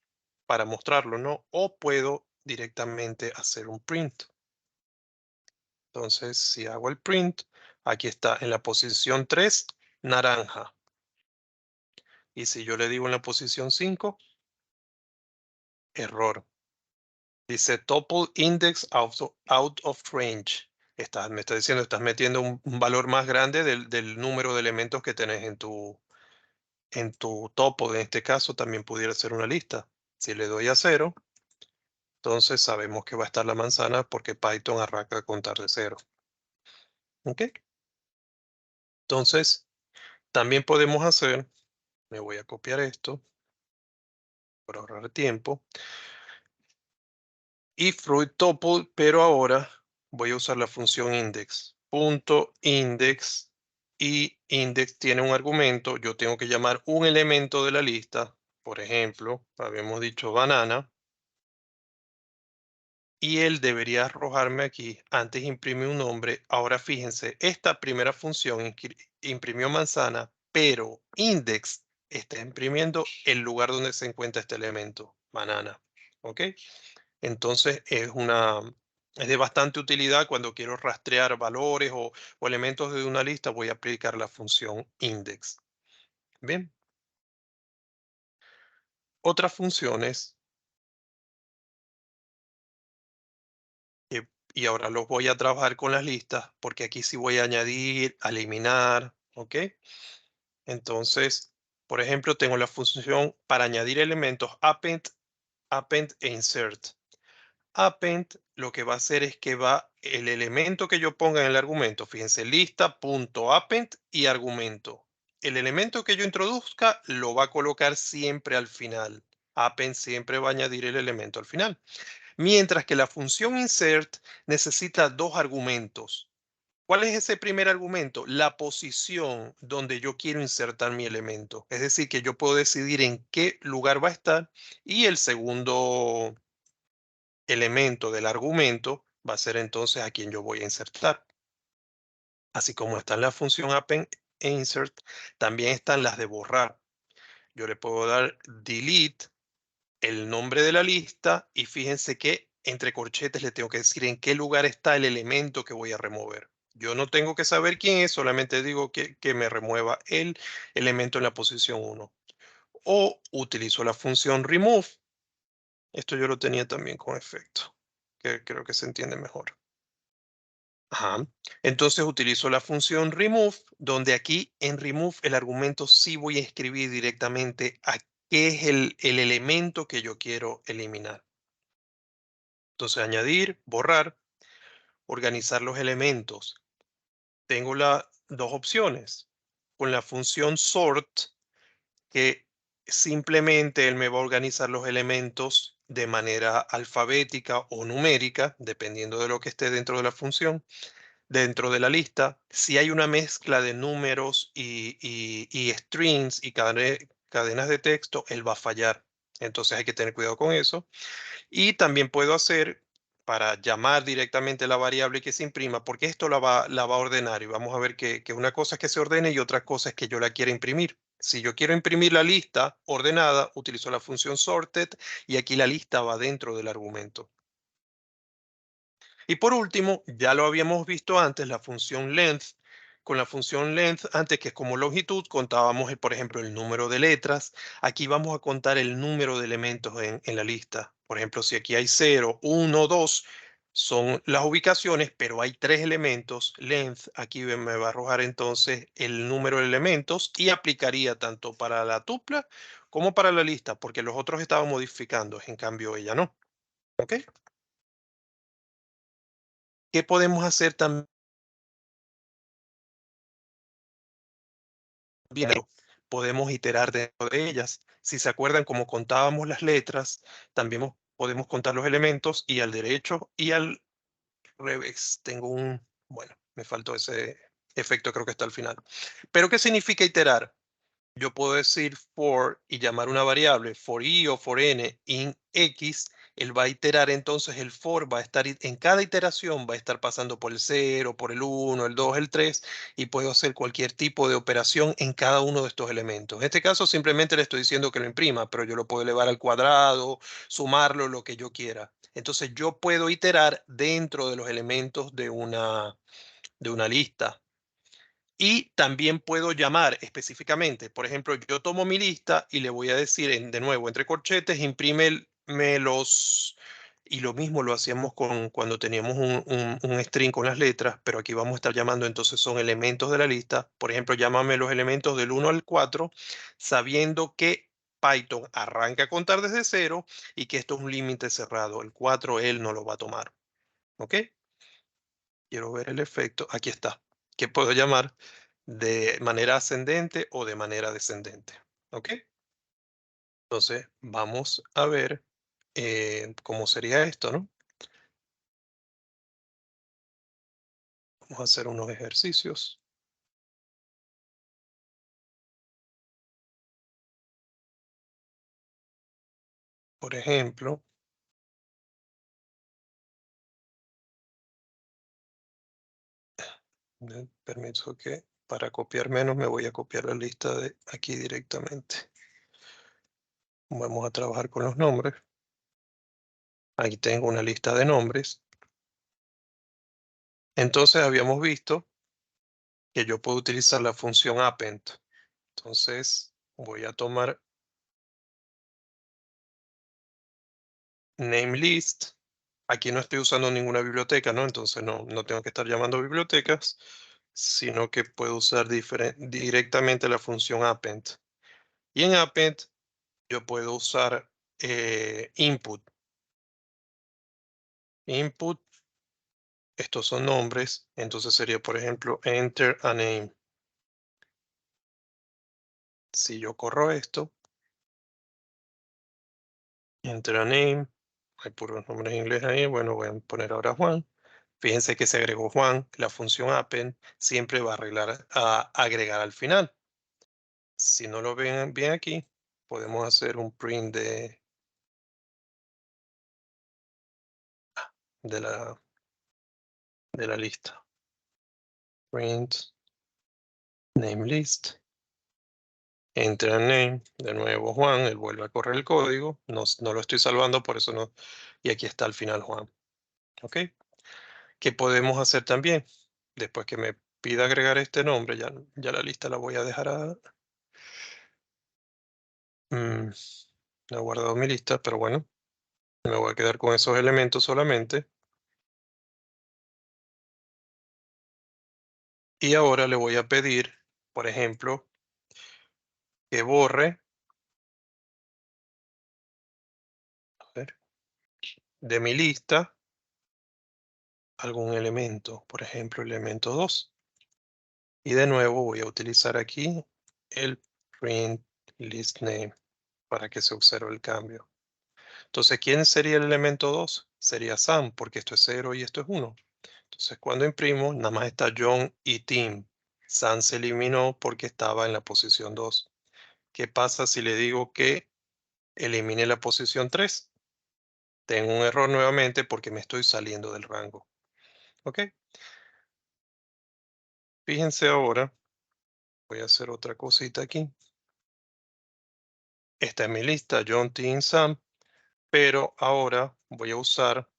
para mostrarlo, ¿no? O puedo directamente hacer un print. Entonces, si hago el print, aquí está en la posición 3, naranja. Y si yo le digo en la posición 5, error. Dice tuple index out of range. Me está diciendo, estás metiendo un valor más grande del número de elementos que tenés en tu tuple. En este caso también pudiera ser una lista. Si le doy a 0, entonces sabemos que va a estar la manzana porque Python arranca a contar de 0. ¿Ok? Entonces, también podemos hacer, me voy a copiar esto para ahorrar tiempo, y fruit tuple, pero ahora voy a usar la función index. Punto index, y index tiene un argumento. Yo tengo que llamar un elemento de la lista. Por ejemplo, habíamos dicho banana. Y él debería arrojarme aquí. Antes imprimí un nombre. Ahora fíjense, esta primera función imprimió manzana, pero index está imprimiendo el lugar donde se encuentra este elemento, banana. ¿Ok? Entonces es de bastante utilidad cuando quiero rastrear valores o elementos de una lista, voy a aplicar la función index. Bien. Otras funciones, y ahora los voy a trabajar con las listas, porque aquí sí voy a añadir, eliminar, ¿ok? Entonces, por ejemplo, tengo la función para añadir elementos append e insert. Append lo que va a hacer es que el elemento que yo ponga en el argumento, fíjense, lista.append y argumento. El elemento que yo introduzca lo va a colocar siempre al final. Append siempre va a añadir el elemento al final. Mientras que la función insert necesita dos argumentos. ¿Cuál es ese primer argumento? La posición donde yo quiero insertar mi elemento. Es decir, que yo puedo decidir en qué lugar va a estar. Y el segundo elemento del argumento va a ser entonces a quien yo voy a insertar. Así como está en la función append e insert, también están las de borrar. Yo le puedo dar delete, el nombre de la lista, y fíjense que entre corchetes le tengo que decir en qué lugar está el elemento que voy a remover. Yo no tengo que saber quién es, solamente digo que me remueva el elemento en la posición 1. O utilizo la función remove. Esto yo lo tenía también con efecto, que creo que se entiende mejor. Ajá. Entonces utilizo la función remove, donde aquí en remove el argumento sí voy a escribir directamente a qué es el elemento que yo quiero eliminar. Entonces añadir, borrar, organizar los elementos. Tengo las dos opciones. Con la función sort, que simplemente él me va a organizar los elementos de manera alfabética o numérica, dependiendo de lo que esté dentro de la función. Dentro de la lista, si hay una mezcla de números y strings y cadenas de texto, él va a fallar. Entonces hay que tener cuidado con eso. Y también puedo hacer para llamar directamente la variable que se imprima, porque esto la va a ordenar y vamos a ver que una cosa es que se ordene y otra cosa es que yo la quiera imprimir. Si yo quiero imprimir la lista ordenada, utilizo la función sorted y aquí la lista va dentro del argumento. Y por último, ya lo habíamos visto antes, la función length. Con la función length, antes que es como longitud, contábamos, por ejemplo, el número de letras. Aquí vamos a contar el número de elementos en la lista. Por ejemplo, si aquí hay 0, 1, 2, son las ubicaciones, pero hay 3 elementos. Length, aquí me va a arrojar entonces el número de elementos y aplicaría tanto para la tupla como para la lista, porque los otros estaban modificando, en cambio ella no. ¿Ok? ¿Qué podemos hacer también? Bien, podemos iterar dentro de ellas. Si se acuerdan, como contábamos las letras, también podemos contar los elementos y al derecho y al revés. Bueno, me faltó ese efecto, creo que está al final. Pero ¿qué significa iterar? Yo puedo decir for y llamar una variable for i o for n in x. Él va a iterar, entonces el for va a estar en cada iteración, va a estar pasando por el 0, por el 1, el 2, el 3 y puedo hacer cualquier tipo de operación en cada uno de estos elementos. En este caso simplemente le estoy diciendo que lo imprima, pero yo lo puedo elevar al cuadrado, sumarlo, lo que yo quiera. Entonces yo puedo iterar dentro de los elementos de una lista. Y también puedo llamar específicamente, por ejemplo, yo tomo mi lista y le voy a decir de nuevo, entre corchetes, imprímeme los, y lo mismo lo hacíamos cuando teníamos un string con las letras, pero aquí vamos a estar llamando, entonces son elementos de la lista. Por ejemplo, llámame los elementos del 1 al 4, sabiendo que Python arranca a contar desde 0 y que esto es un límite cerrado. El 4 él no lo va a tomar. ¿Ok? Quiero ver el efecto. Aquí está. Que puedo llamar de manera ascendente o de manera descendente. ¿Ok? Entonces, vamos a ver cómo sería esto, ¿no? Vamos a hacer unos ejercicios. Por ejemplo, permiso que para copiar menos me voy a copiar la lista de aquí directamente. Vamos a trabajar con los nombres. Aquí tengo una lista de nombres. Entonces habíamos visto que yo puedo utilizar la función append. Entonces voy a tomar name list. Aquí no estoy usando ninguna biblioteca, ¿no? Entonces no tengo que estar llamando bibliotecas, sino que puedo usar directamente la función append. Y en append yo puedo usar input. Input, estos son nombres, entonces sería, por ejemplo, enter a name. Si yo corro esto, enter a name, hay puros nombres en inglés ahí, bueno, voy a poner ahora Juan. Fíjense que se agregó Juan, la función append siempre va a agregar al final. Si no lo ven bien aquí, podemos hacer un print de la lista. Print name list. Enter name, de nuevo Juan, él vuelve a correr el código, no lo estoy salvando, por eso no, y aquí está al final Juan. ¿Ok? ¿Qué podemos hacer también? Después que me pida agregar este nombre, ya la lista la voy a dejar no he guardado mi lista, pero bueno, me voy a quedar con esos elementos solamente. Y ahora le voy a pedir, por ejemplo, que borre, a ver, de mi lista algún elemento, por ejemplo, elemento 2. Y de nuevo voy a utilizar aquí el print list name para que se observe el cambio. Entonces, ¿quién sería el elemento 2? Sería Sam, porque esto es 0 y esto es 1. Entonces, cuando imprimo, nada más está John y Tim. Sam se eliminó porque estaba en la posición 2. ¿Qué pasa si le digo que elimine la posición 3? Tengo un error nuevamente porque me estoy saliendo del rango. ¿Ok? Fíjense ahora, voy a hacer otra cosita aquí. Esta es mi lista, John, Tim, Sam, pero ahora voy a usar,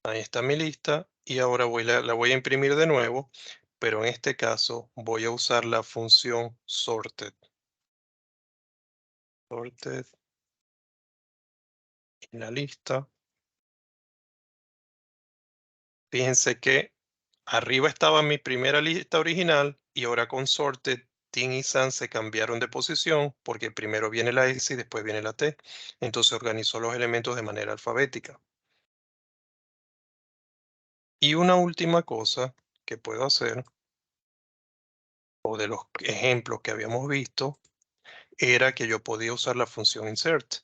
ahí está mi lista, y ahora la voy a imprimir de nuevo, pero en este caso voy a usar la función sorted. Sorted en la lista. Fíjense que arriba estaba mi primera lista original y ahora con sorted, Tim y Sam se cambiaron de posición porque primero viene la S y después viene la T. Entonces organizó los elementos de manera alfabética. Y una última cosa que puedo hacer, o de los ejemplos que habíamos visto, era que yo podía usar la función insert.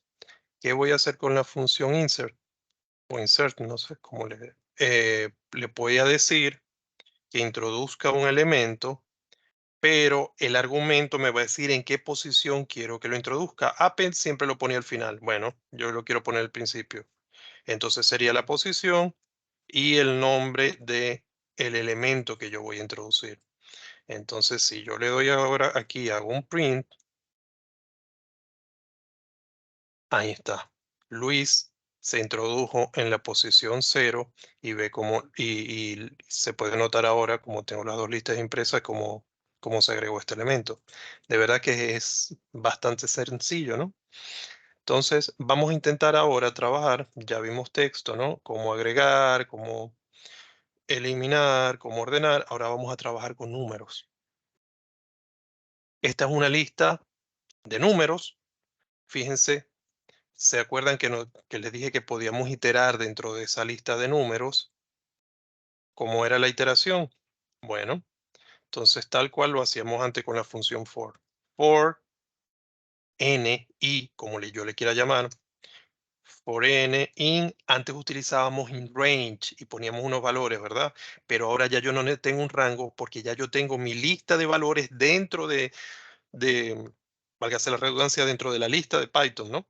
¿Qué voy a hacer con la función insert? O insert, no sé cómo le voy a decir que introduzca un elemento, pero el argumento me va a decir en qué posición quiero que lo introduzca. Append siempre lo ponía al final. Bueno, yo lo quiero poner al principio. Entonces sería la posición y el nombre de el elemento que yo voy a introducir. Entonces, si yo le doy ahora aquí, hago un print, ahí está. Luis se introdujo en la posición 0 y ve cómo, y se puede notar ahora, como tengo las dos listas impresas, cómo se agregó este elemento. De verdad que es bastante sencillo, ¿no? Entonces, vamos a intentar ahora trabajar, ya vimos texto, ¿no? Cómo agregar, cómo eliminar, cómo ordenar. Ahora vamos a trabajar con números. Esta es una lista de números. Fíjense, ¿se acuerdan que les dije que podíamos iterar dentro de esa lista de números? ¿Cómo era la iteración? Bueno, entonces tal cual lo hacíamos antes con la función for. For n, y, como yo le quiera llamar, for n in, antes utilizábamos in range y poníamos unos valores, ¿verdad? Pero ahora ya yo no tengo un rango porque ya yo tengo mi lista de valores dentro válgase la redundancia, dentro de la lista de Python, ¿no?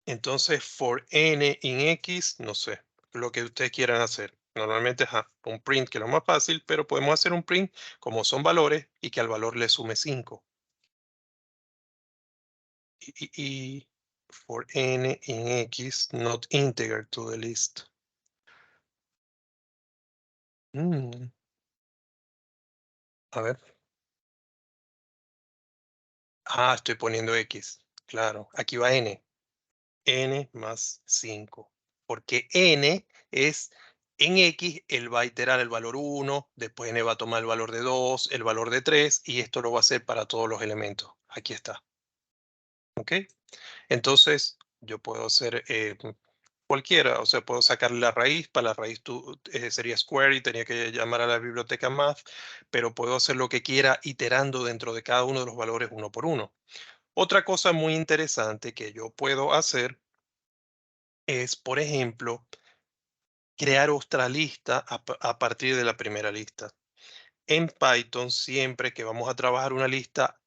Entonces, for n in x, no sé, lo que ustedes quieran hacer. Normalmente es un print, que es lo más fácil, pero podemos hacer un print como son valores y que al valor le sume 5. Y for n in x, not integer to the list. A ver. Estoy poniendo x. Claro, aquí va n. N más 5. Porque n es, en x, él va a iterar el valor 1, después n va a tomar el valor de 2, el valor de 3, y esto lo va a hacer para todos los elementos. Aquí está. ¿Ok? Entonces, yo puedo hacer cualquiera, o sea, puedo sacar la raíz, para la raíz sería square y tenía que llamar a la biblioteca math, pero puedo hacer lo que quiera iterando dentro de cada uno de los valores uno por uno. Otra cosa muy interesante que yo puedo hacer es, por ejemplo, crear otra lista a partir de la primera lista. En Python, siempre que vamos a trabajar una lista,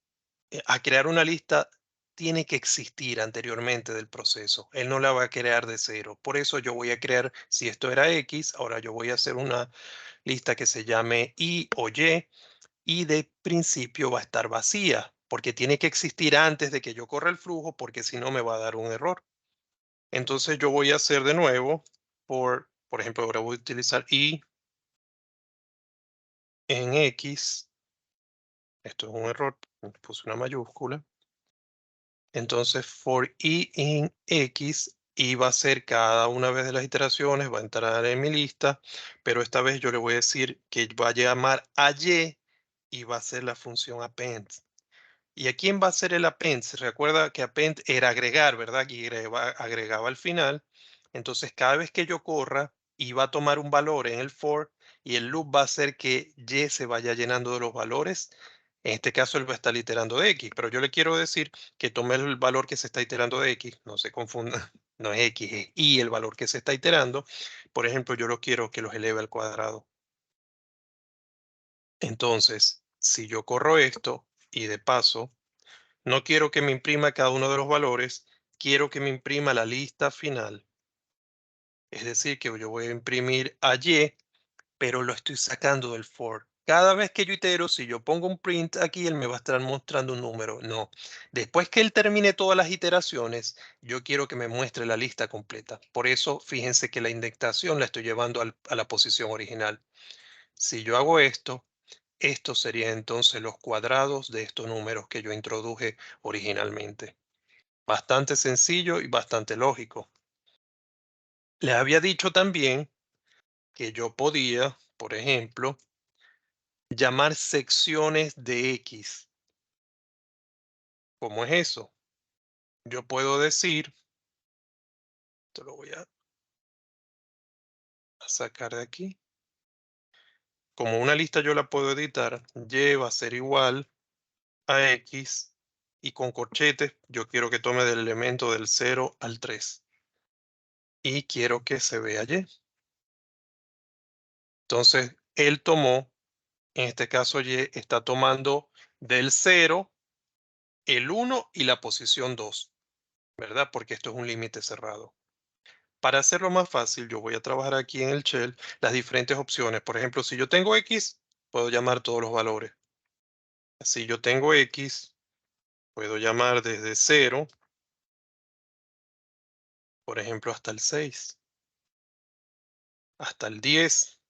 a crear una lista, tiene que existir anteriormente del proceso. Él no la va a crear de cero. Por eso yo voy a crear, si esto era X, ahora yo voy a hacer una lista que se llame Y o y de principio va a estar vacía, porque tiene que existir antes de que yo corra el flujo, porque si no me va a dar un error. Entonces yo voy a hacer de nuevo, por ejemplo, ahora voy a utilizar Y en X. Esto es un error, puse una mayúscula. Entonces, for I in X, y va a ser cada una vez de las iteraciones, va a entrar en mi lista, pero esta vez yo le voy a decir que va a llamar a y va a ser la función append. ¿Y a quién va a ser el append? Se recuerda que append era agregar, ¿verdad? Y agregaba al final. Entonces, cada vez que yo corra, y va a tomar un valor en el for, y el loop va a hacer que Y se vaya llenando de los valores. En este caso, él va a estar iterando de X, pero yo le quiero decir que tome el valor que se está iterando de X, no se confunda, no es X, es Y el valor que se está iterando. Por ejemplo, yo lo quiero que los eleve al cuadrado. Entonces, si yo corro esto, y de paso, no quiero que me imprima cada uno de los valores, quiero que me imprima la lista final. Es decir, que yo voy a imprimir a Y, pero lo estoy sacando del for. Cada vez que yo itero, si yo pongo un print aquí, él me va a estar mostrando un número. No. Después que él termine todas las iteraciones, yo quiero que me muestre la lista completa. Por eso, fíjense que la indexación la estoy llevando a la posición original. Si yo hago esto, esto sería entonces los cuadrados de estos números que yo introduje originalmente. Bastante sencillo y bastante lógico. Les había dicho también que yo podía, por ejemplo, llamar secciones de X. ¿Cómo es eso? Yo puedo decir, esto lo voy a sacar de aquí. Como una lista yo la puedo editar, Y va a ser igual a X, y con corchetes yo quiero que tome del elemento del 0 al 3. Y quiero que se vea Y. Entonces, él tomó, en este caso Y está tomando del 0, el 1 y la posición 2, ¿verdad? Porque esto es un límite cerrado. Para hacerlo más fácil, yo voy a trabajar aquí en el shell las diferentes opciones. Por ejemplo, si yo tengo X, puedo llamar todos los valores. Si yo tengo X, puedo llamar desde 0, por ejemplo, hasta el 6, hasta el 10.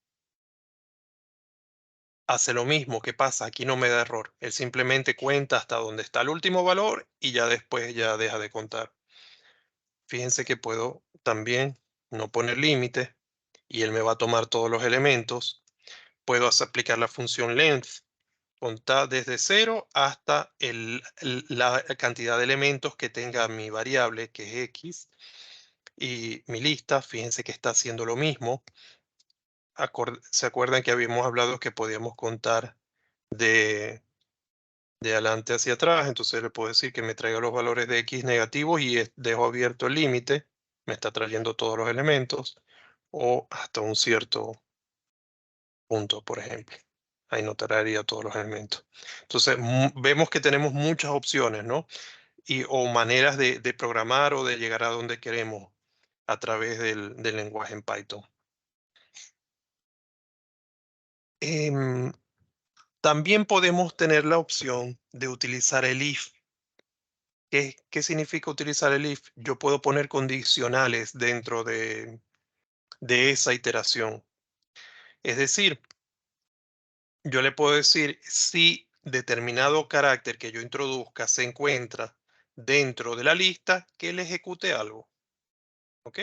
Hace lo mismo. ¿Qué pasa? Aquí no me da error. Él simplemente cuenta hasta donde está el último valor y ya después ya deja de contar. Fíjense que puedo también no poner límite y él me va a tomar todos los elementos. Puedo aplicar la función length, contar desde 0 hasta la cantidad de elementos que tenga mi variable, que es X. Y mi lista, fíjense que está haciendo lo mismo. ¿Se acuerdan que habíamos hablado que podíamos contar de adelante hacia atrás? Entonces le puedo decir que me traiga los valores de X negativos y dejo abierto el límite. Me está trayendo todos los elementos o hasta un cierto punto, por ejemplo. Ahí no traería todos los elementos. Entonces vemos que tenemos muchas opciones, ¿no? O maneras de programar o de llegar a donde queremos a través del lenguaje en Python. Em, También podemos tener la opción de utilizar el if. ¿Qué significa utilizar el if? Yo puedo poner condicionales dentro de esa iteración. Es decir, yo le puedo decir si determinado carácter que yo introduzca se encuentra dentro de la lista, que le ejecute algo. ¿Ok?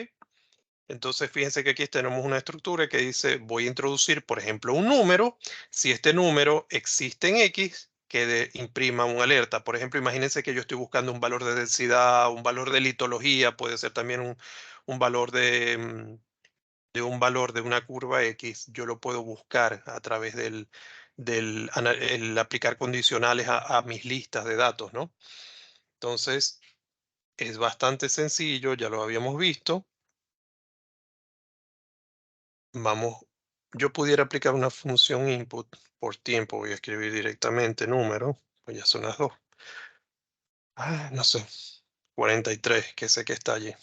Entonces, fíjense que aquí tenemos una estructura que dice, voy a introducir, por ejemplo, un número. Si este número existe en X, que imprima una alerta. Por ejemplo, imagínense que yo estoy buscando un valor de densidad, un valor de litología, puede ser también un valor de un valor de una curva X. Yo lo puedo buscar a través el aplicar condicionales a mis listas de datos, ¿no? Entonces, es bastante sencillo, ya lo habíamos visto. Vamos, yo pudiera aplicar una función input por tiempo, voy a escribir directamente número, pues ya son las dos. no sé, 43, que sé que está allí.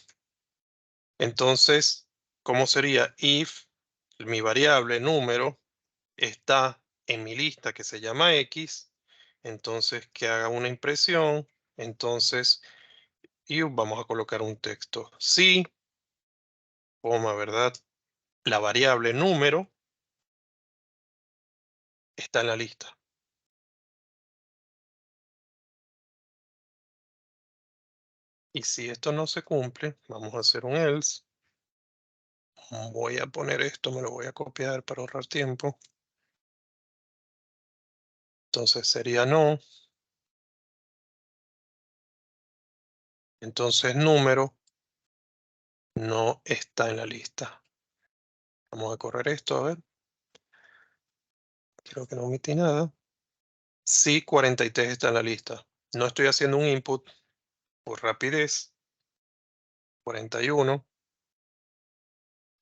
Entonces, ¿cómo sería? If mi variable número está en mi lista que se llama X, entonces que haga una impresión, entonces, y vamos a colocar un texto. Si, coma, ¿verdad? La variable número está en la lista. Y si esto no se cumple, vamos a hacer un else. Voy a poner esto, me lo voy a copiar para ahorrar tiempo. Entonces sería no. Entonces número no está en la lista. Vamos a correr esto, a ver. Creo que no omití nada. Sí, 43 está en la lista. No estoy haciendo un input por rapidez. 41.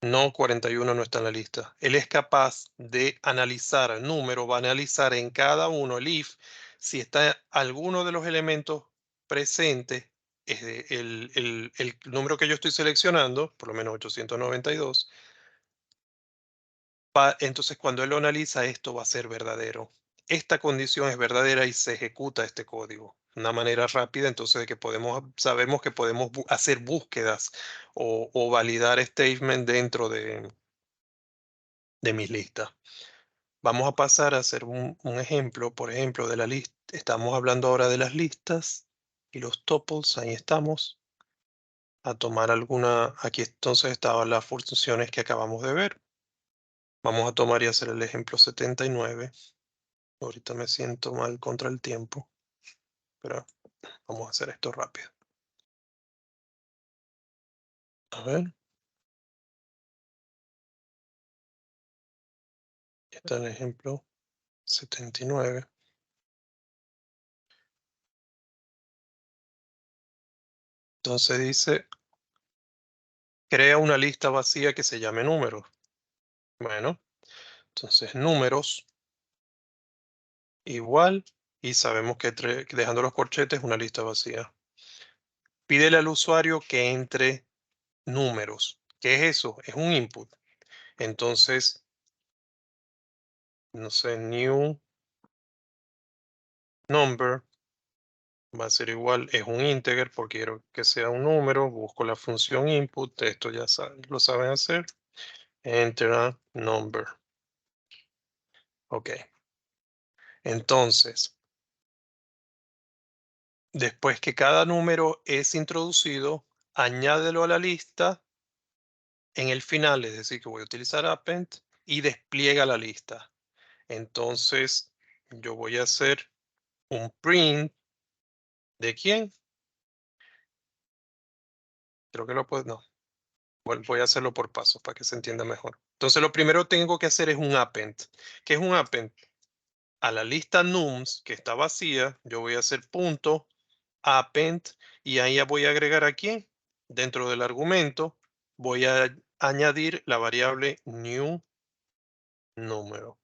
No, 41 no está en la lista. Él es capaz de analizar el número, va a analizar en cada uno el if, si está alguno de los elementos presentes, el número que yo estoy seleccionando, por lo menos 892, entonces cuando él lo analiza, esto va a ser verdadero. Esta condición es verdadera y se ejecuta este código. Una manera rápida, entonces, de que sabemos que podemos hacer búsquedas o validar statement dentro de mis listas. Vamos a pasar a hacer un ejemplo, por ejemplo, de la lista. Estamos hablando ahora de las listas y los tuples, ahí estamos. A tomar alguna, aquí entonces estaban las funciones que acabamos de ver. Vamos a tomar y hacer el ejemplo 79. Ahorita me siento mal contra el tiempo, pero vamos a hacer esto rápido. A ver. Está el ejemplo 79. Entonces dice, crea una lista vacía que se llame números. Bueno, entonces números igual, y sabemos que dejando los corchetes es una lista vacía. Pídele al usuario que entre números. ¿Qué es eso? Es un input. Entonces, no sé, new number va a ser igual, es un integer porque quiero que sea un número, busco la función input, esto ya lo saben hacer, enter a number. Ok. Entonces, después que cada número es introducido, añádelo a la lista en el final, es decir, que voy a utilizar append y despliega la lista. Entonces, yo voy a hacer un print de quién. Creo que lo puedo, no. Voy a hacerlo por pasos para que se entienda mejor. Entonces, lo primero que tengo que hacer es un append. ¿Qué es un append? A la lista nums que está vacía, yo voy a hacer punto append y ahí ya voy a agregar aquí, dentro del argumento, voy a añadir la variable new número.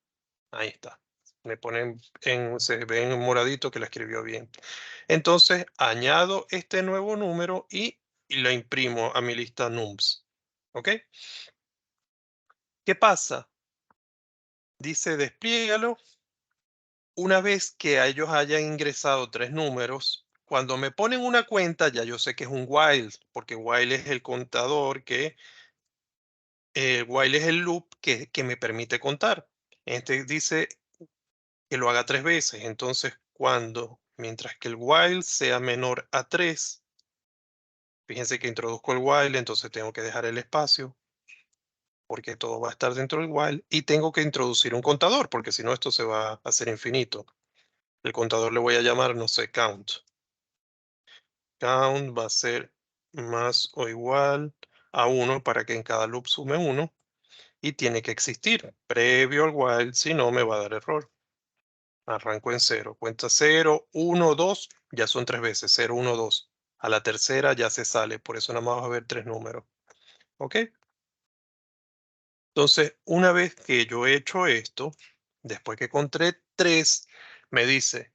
Ahí está. Me ponen se ve en moradito que la escribió bien. Entonces añado este nuevo número y lo imprimo a mi lista nums. ¿Ok? ¿Qué pasa? Dice despliégalo. Una vez que a ellos hayan ingresado 3 números, cuando me ponen una cuenta, ya yo sé que es un while, porque while es el contador while es el loop que me permite contar. Este dice que lo haga 3 veces. Entonces, mientras que el while sea menor a 3, fíjense que introduzco el while, entonces tengo que dejar el espacio, porque todo va a estar dentro del while, y tengo que introducir un contador, porque si no esto se va a hacer infinito. El contador le voy a llamar, no sé, count. Count va a ser más o igual a 1 para que en cada loop sume 1, y tiene que existir previo al while, si no me va a dar error. Arranco en 0, cuenta 0, 1, 2, ya son 3 veces, 0, 1, 2. A la tercera ya se sale, por eso nada más va a haber 3 números. ¿Ok? Entonces, una vez que yo he hecho esto, después que encontré 3, me dice,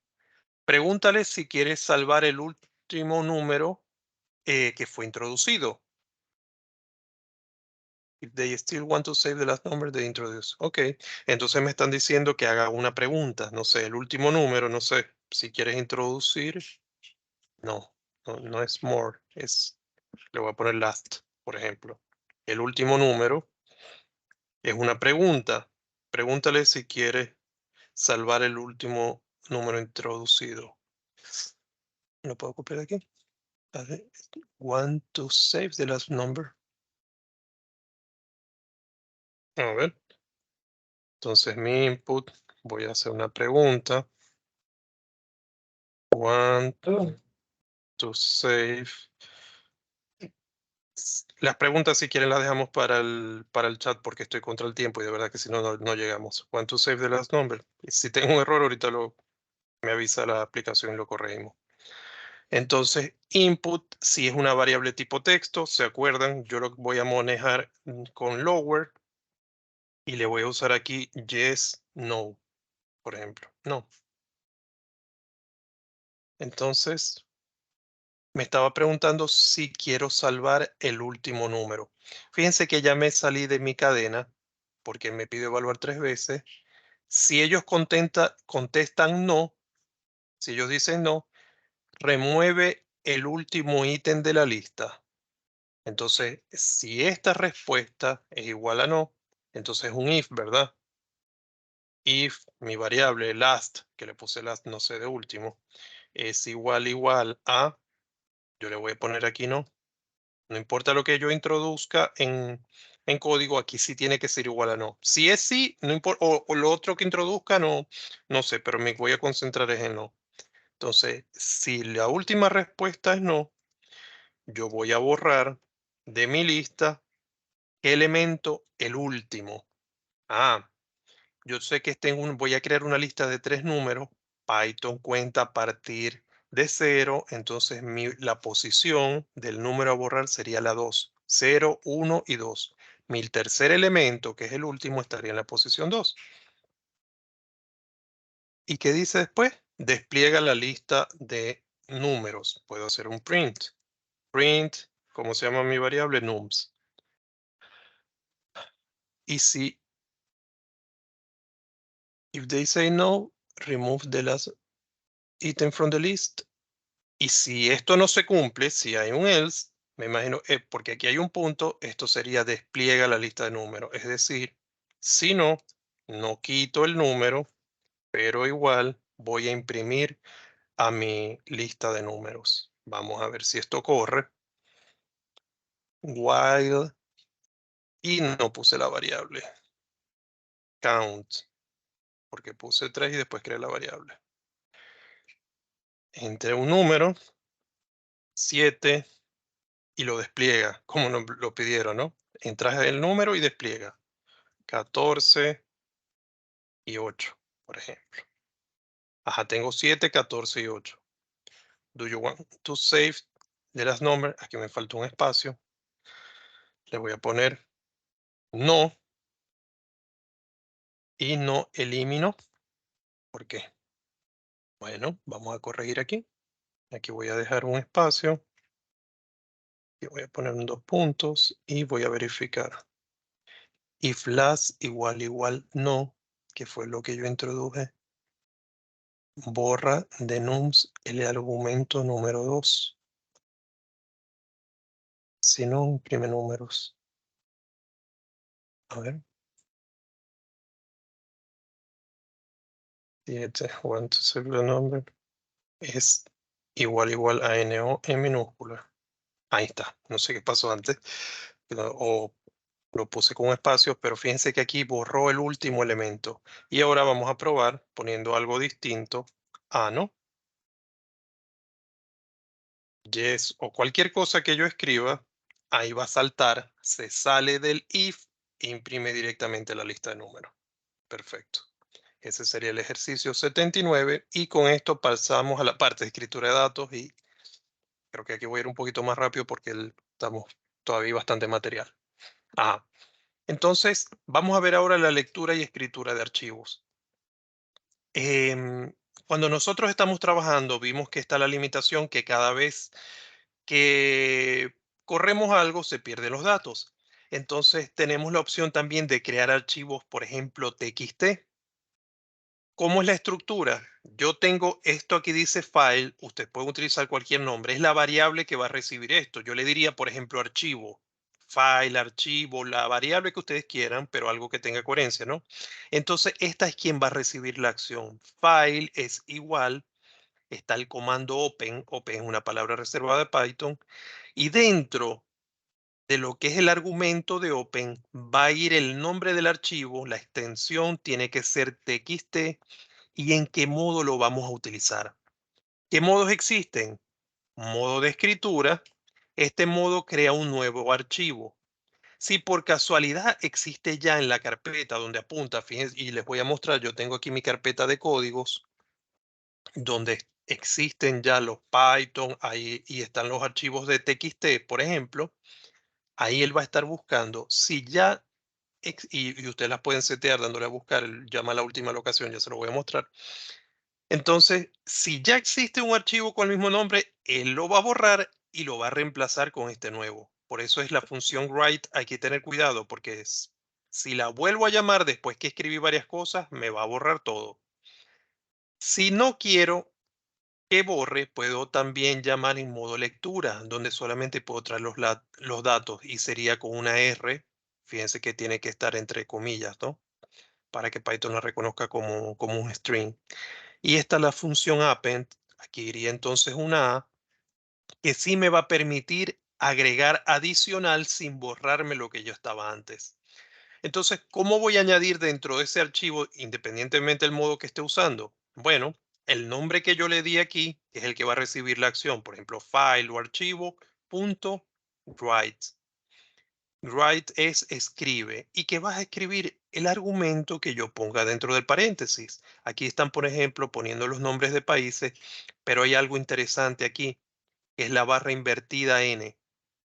pregúntale si quieres salvar último número que fue introducido. If they still want to save the last number they introduced. Ok, entonces me están diciendo que haga una pregunta. No sé, el último número, no sé, si quieres introducir. No, no es more, le voy a poner last, por ejemplo. El último número es una pregunta. Pregúntale si quiere salvar el último número introducido. ¿Lo puedo copiar aquí? A ver, want to save the last number. A ver. Entonces mi input, voy a hacer una pregunta. Want to save. Las preguntas, si quieren, las dejamos para el chat porque estoy contra el tiempo y de verdad que si no, no llegamos. Want to save the last number. Y si tengo un error, ahorita me avisa la aplicación y lo corregimos. Entonces, input, si es una variable tipo texto, ¿se acuerdan? Yo lo voy a manejar con lower y le voy a usar aquí yes, no, por ejemplo. No. Entonces, me estaba preguntando si quiero salvar el último número. Fíjense que ya me salí de mi cadena porque me pide evaluar 3 veces. Si ellos contestan no, si ellos dicen no, remueve el último ítem de la lista. Entonces, si esta respuesta es igual a no, entonces es un if, ¿verdad? If mi variable last, que le puse last, no sé, de último, es igual a, yo le voy a poner aquí no. No importa lo que yo introduzca en código, aquí sí tiene que ser igual a no. Si es sí, no importa, o lo otro que introduzca, no sé, pero me voy a concentrar en no. Entonces, si la última respuesta es no, yo voy a borrar de mi lista ¿qué elemento? El último. Ah, yo sé que voy a crear una lista de 3 números. Python cuenta a partir de 0, entonces la posición del número a borrar sería la 2. 0, 1 y 2. Mi tercer elemento, que es el último, estaría en la posición 2. ¿Y qué dice después? Despliega la lista de números. Puedo hacer un print. Print, ¿cómo se llama mi variable? Nums. Y si if they say no, remove the last item from the list. Y si esto no se cumple, si hay un else, me imagino, porque aquí hay un punto, esto sería despliega la lista de números. Es decir, si no, no quito el número, pero igual voy a imprimir a mi lista de números. Vamos a ver si esto corre. While, y no puse la variable count, porque puse 3 y después creé la variable. Entre un número, 7, y lo despliega, como nos lo pidieron, ¿no? Entras el número y despliega. 14 y 8, por ejemplo. Ajá, tengo 7, 14 y 8. Do you want to save the last number? Aquí me falta un espacio. Le voy a poner no y no elimino. ¿Por qué? Bueno, vamos a corregir aquí. Aquí voy a dejar un espacio. Y voy a poner 2 puntos y voy a verificar. If last igual no, que fue lo que yo introduje, borra de nums el argumento número 2. Si no, imprime números. A ver. 7, want to save the number, es igual a NO en minúscula. Ahí está. No sé qué pasó antes. O lo puse con espacios, pero fíjense que aquí borró el último elemento. Y ahora vamos a probar poniendo algo distinto. No. Yes, o cualquier cosa que yo escriba, ahí va a saltar, se sale del if e imprime directamente la lista de números. Perfecto. Ese sería el ejercicio 79 y con esto pasamos a la parte de escritura de datos y creo que aquí voy a ir un poquito más rápido porque estamos todavía bastante material. Entonces, vamos a ver ahora la lectura y escritura de archivos. Cuando nosotros estamos trabajando, vimos que está la limitación que cada vez que corremos algo se pierden los datos. Entonces tenemos la opción también de crear archivos, por ejemplo, TXT. ¿Cómo es la estructura? Yo tengo esto aquí dice file, usted puede utilizar cualquier nombre, es la variable que va a recibir esto. Yo le diría, por ejemplo, archivo, file, archivo, la variable que ustedes quieran, pero algo que tenga coherencia, ¿no? Entonces, esta es quien va a recibir la acción. File es igual, está el comando open, open es una palabra reservada de Python, y dentro de lo que es el argumento de open va a ir el nombre del archivo, la extensión tiene que ser txt y en qué modo lo vamos a utilizar. ¿Qué modos existen? Modo de escritura. Este modo crea un nuevo archivo. Si por casualidad existe ya en la carpeta donde apunta, fíjense, y les voy a mostrar, yo tengo aquí mi carpeta de códigos donde existen ya los Python ahí, y están los archivos de txt, por ejemplo, ahí él va a estar buscando. Si ya, y ustedes las pueden setear dándole a buscar, llama a la última locación, ya se lo voy a mostrar. Entonces, si ya existe un archivo con el mismo nombre, él lo va a borrar y lo va a reemplazar con este nuevo. Por eso es la función write, hay que tener cuidado porque si la vuelvo a llamar después que escribí varias cosas, me va a borrar todo. Si no quiero que borre, puedo también llamar en modo lectura, donde solamente puedo traer los datos y sería con una R. Fíjense que tiene que estar entre comillas, ¿no? Para que Python la reconozca como un string. Y esta es la función append. Aquí iría entonces una A que sí me va a permitir agregar adicional sin borrarme lo que yo estaba antes. Entonces, ¿cómo voy a añadir dentro de ese archivo, independientemente del modo que esté usando? Bueno, el nombre que yo le di aquí es el que va a recibir la acción, por ejemplo, file o archivo, punto, write. Write es escribe. ¿Y qué vas a escribir? El argumento que yo ponga dentro del paréntesis. Aquí están, por ejemplo, poniendo los nombres de países, pero hay algo interesante aquí, que es la barra invertida N.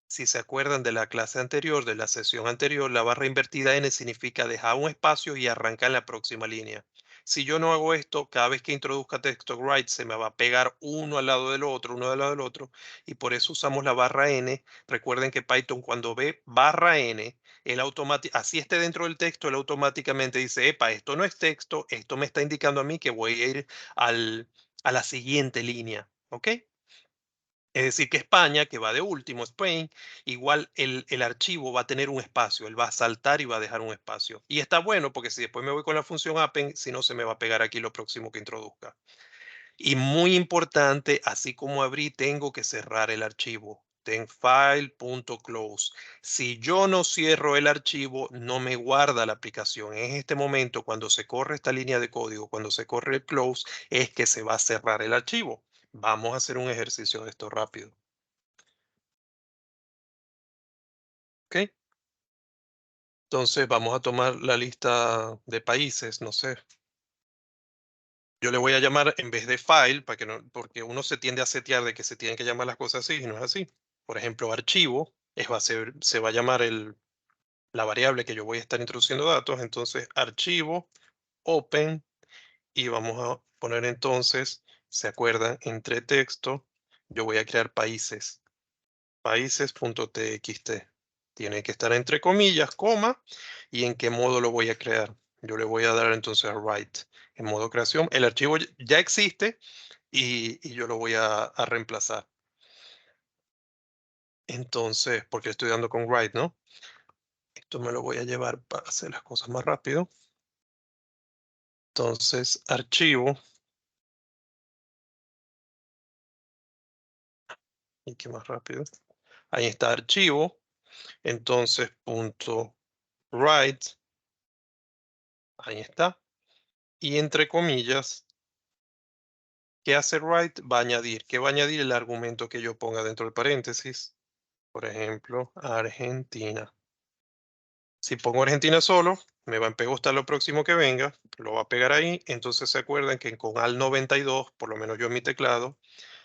Si se acuerdan de la clase anterior, de la sesión anterior, la barra invertida N significa dejar un espacio y arrancar en la próxima línea. Si yo no hago esto, cada vez que introduzca texto write se me va a pegar uno al lado del otro, uno al lado del otro, y por eso usamos la barra N. Recuerden que Python cuando ve barra N, así esté dentro del texto, él automáticamente dice, epa, esto no es texto, esto me está indicando a mí que voy a ir a la siguiente línea, ¿ok? Es decir, que España, que va de último, Spain, igual el archivo va a tener un espacio, él va a saltar y va a dejar un espacio. Y está bueno porque si después me voy con la función append, si no se me va a pegar aquí lo próximo que introduzca. Y muy importante, así como abrí, tengo que cerrar el archivo. Ten file.close. Si yo no cierro el archivo, no me guarda la aplicación. En este momento, cuando se corre esta línea de código, cuando se corre el close, es que se va a cerrar el archivo. Vamos a hacer un ejercicio de esto rápido. ¿Ok? Entonces vamos a tomar la lista de países, no sé. Yo le voy a llamar en vez de file, para que no, porque uno se tiende a setear de que se tienen que llamar las cosas así y no es así. Por ejemplo, archivo, se va a llamar la variable que yo voy a estar introduciendo datos. Entonces, archivo, open, y vamos a poner entonces, ¿se acuerdan? Entre texto, yo voy a crear países. Países.txt. Tiene que estar entre comillas, coma, y en qué modo lo voy a crear. Yo le voy a dar entonces a write en modo creación. El archivo ya existe y yo lo voy a reemplazar. Entonces, porque estoy dando con write, ¿no? Esto me lo voy a llevar para hacer las cosas más rápido. Entonces, archivo, y qué más rápido. Ahí está archivo. Entonces, punto write. Ahí está. Y entre comillas, ¿qué hace write? Va a añadir. ¿Qué va a añadir? El argumento que yo ponga dentro del paréntesis. Por ejemplo, Argentina. Si pongo Argentina solo, me va a empegostar lo próximo que venga, lo va a pegar ahí. Entonces se acuerdan que con al 92, por lo menos yo en mi teclado,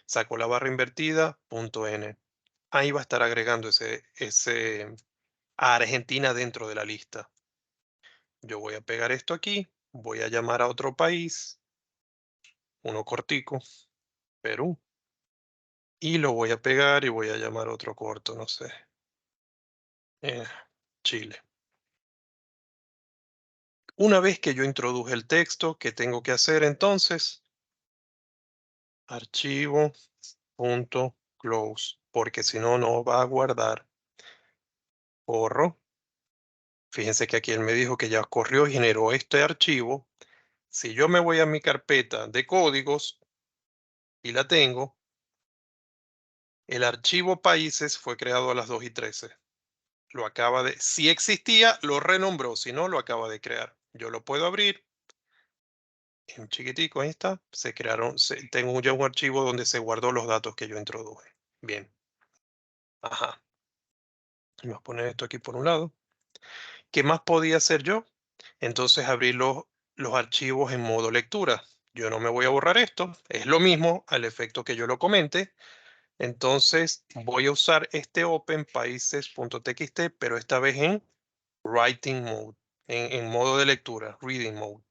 saco la barra invertida, punto N. Ahí va a estar agregando ese a Argentina dentro de la lista. Yo voy a pegar esto aquí, voy a llamar a otro país, uno cortico, Perú. Y lo voy a pegar y voy a llamar otro corto, no sé, Chile. Una vez que yo introduje el texto, ¿qué tengo que hacer entonces? Archivo, punto, close, porque si no, no va a guardar. Borro. Fíjense que aquí él me dijo que ya corrió y generó este archivo. Si yo me voy a mi carpeta de códigos y la tengo, el archivo países fue creado a las 2:13. Lo acaba de, si existía, lo renombró, si no, lo acaba de crear. Yo lo puedo abrir en chiquitico, ahí está. Se crearon, tengo ya un archivo donde se guardó los datos que yo introduje. Bien, ajá. Vamos a poner esto aquí por un lado. ¿Qué más podía hacer yo? Entonces abrir los archivos en modo lectura. Yo no me voy a borrar esto, es lo mismo al efecto que yo lo comente. Entonces voy a usar este open países.txt, pero esta vez en writing mode, en modo de lectura, reading mode.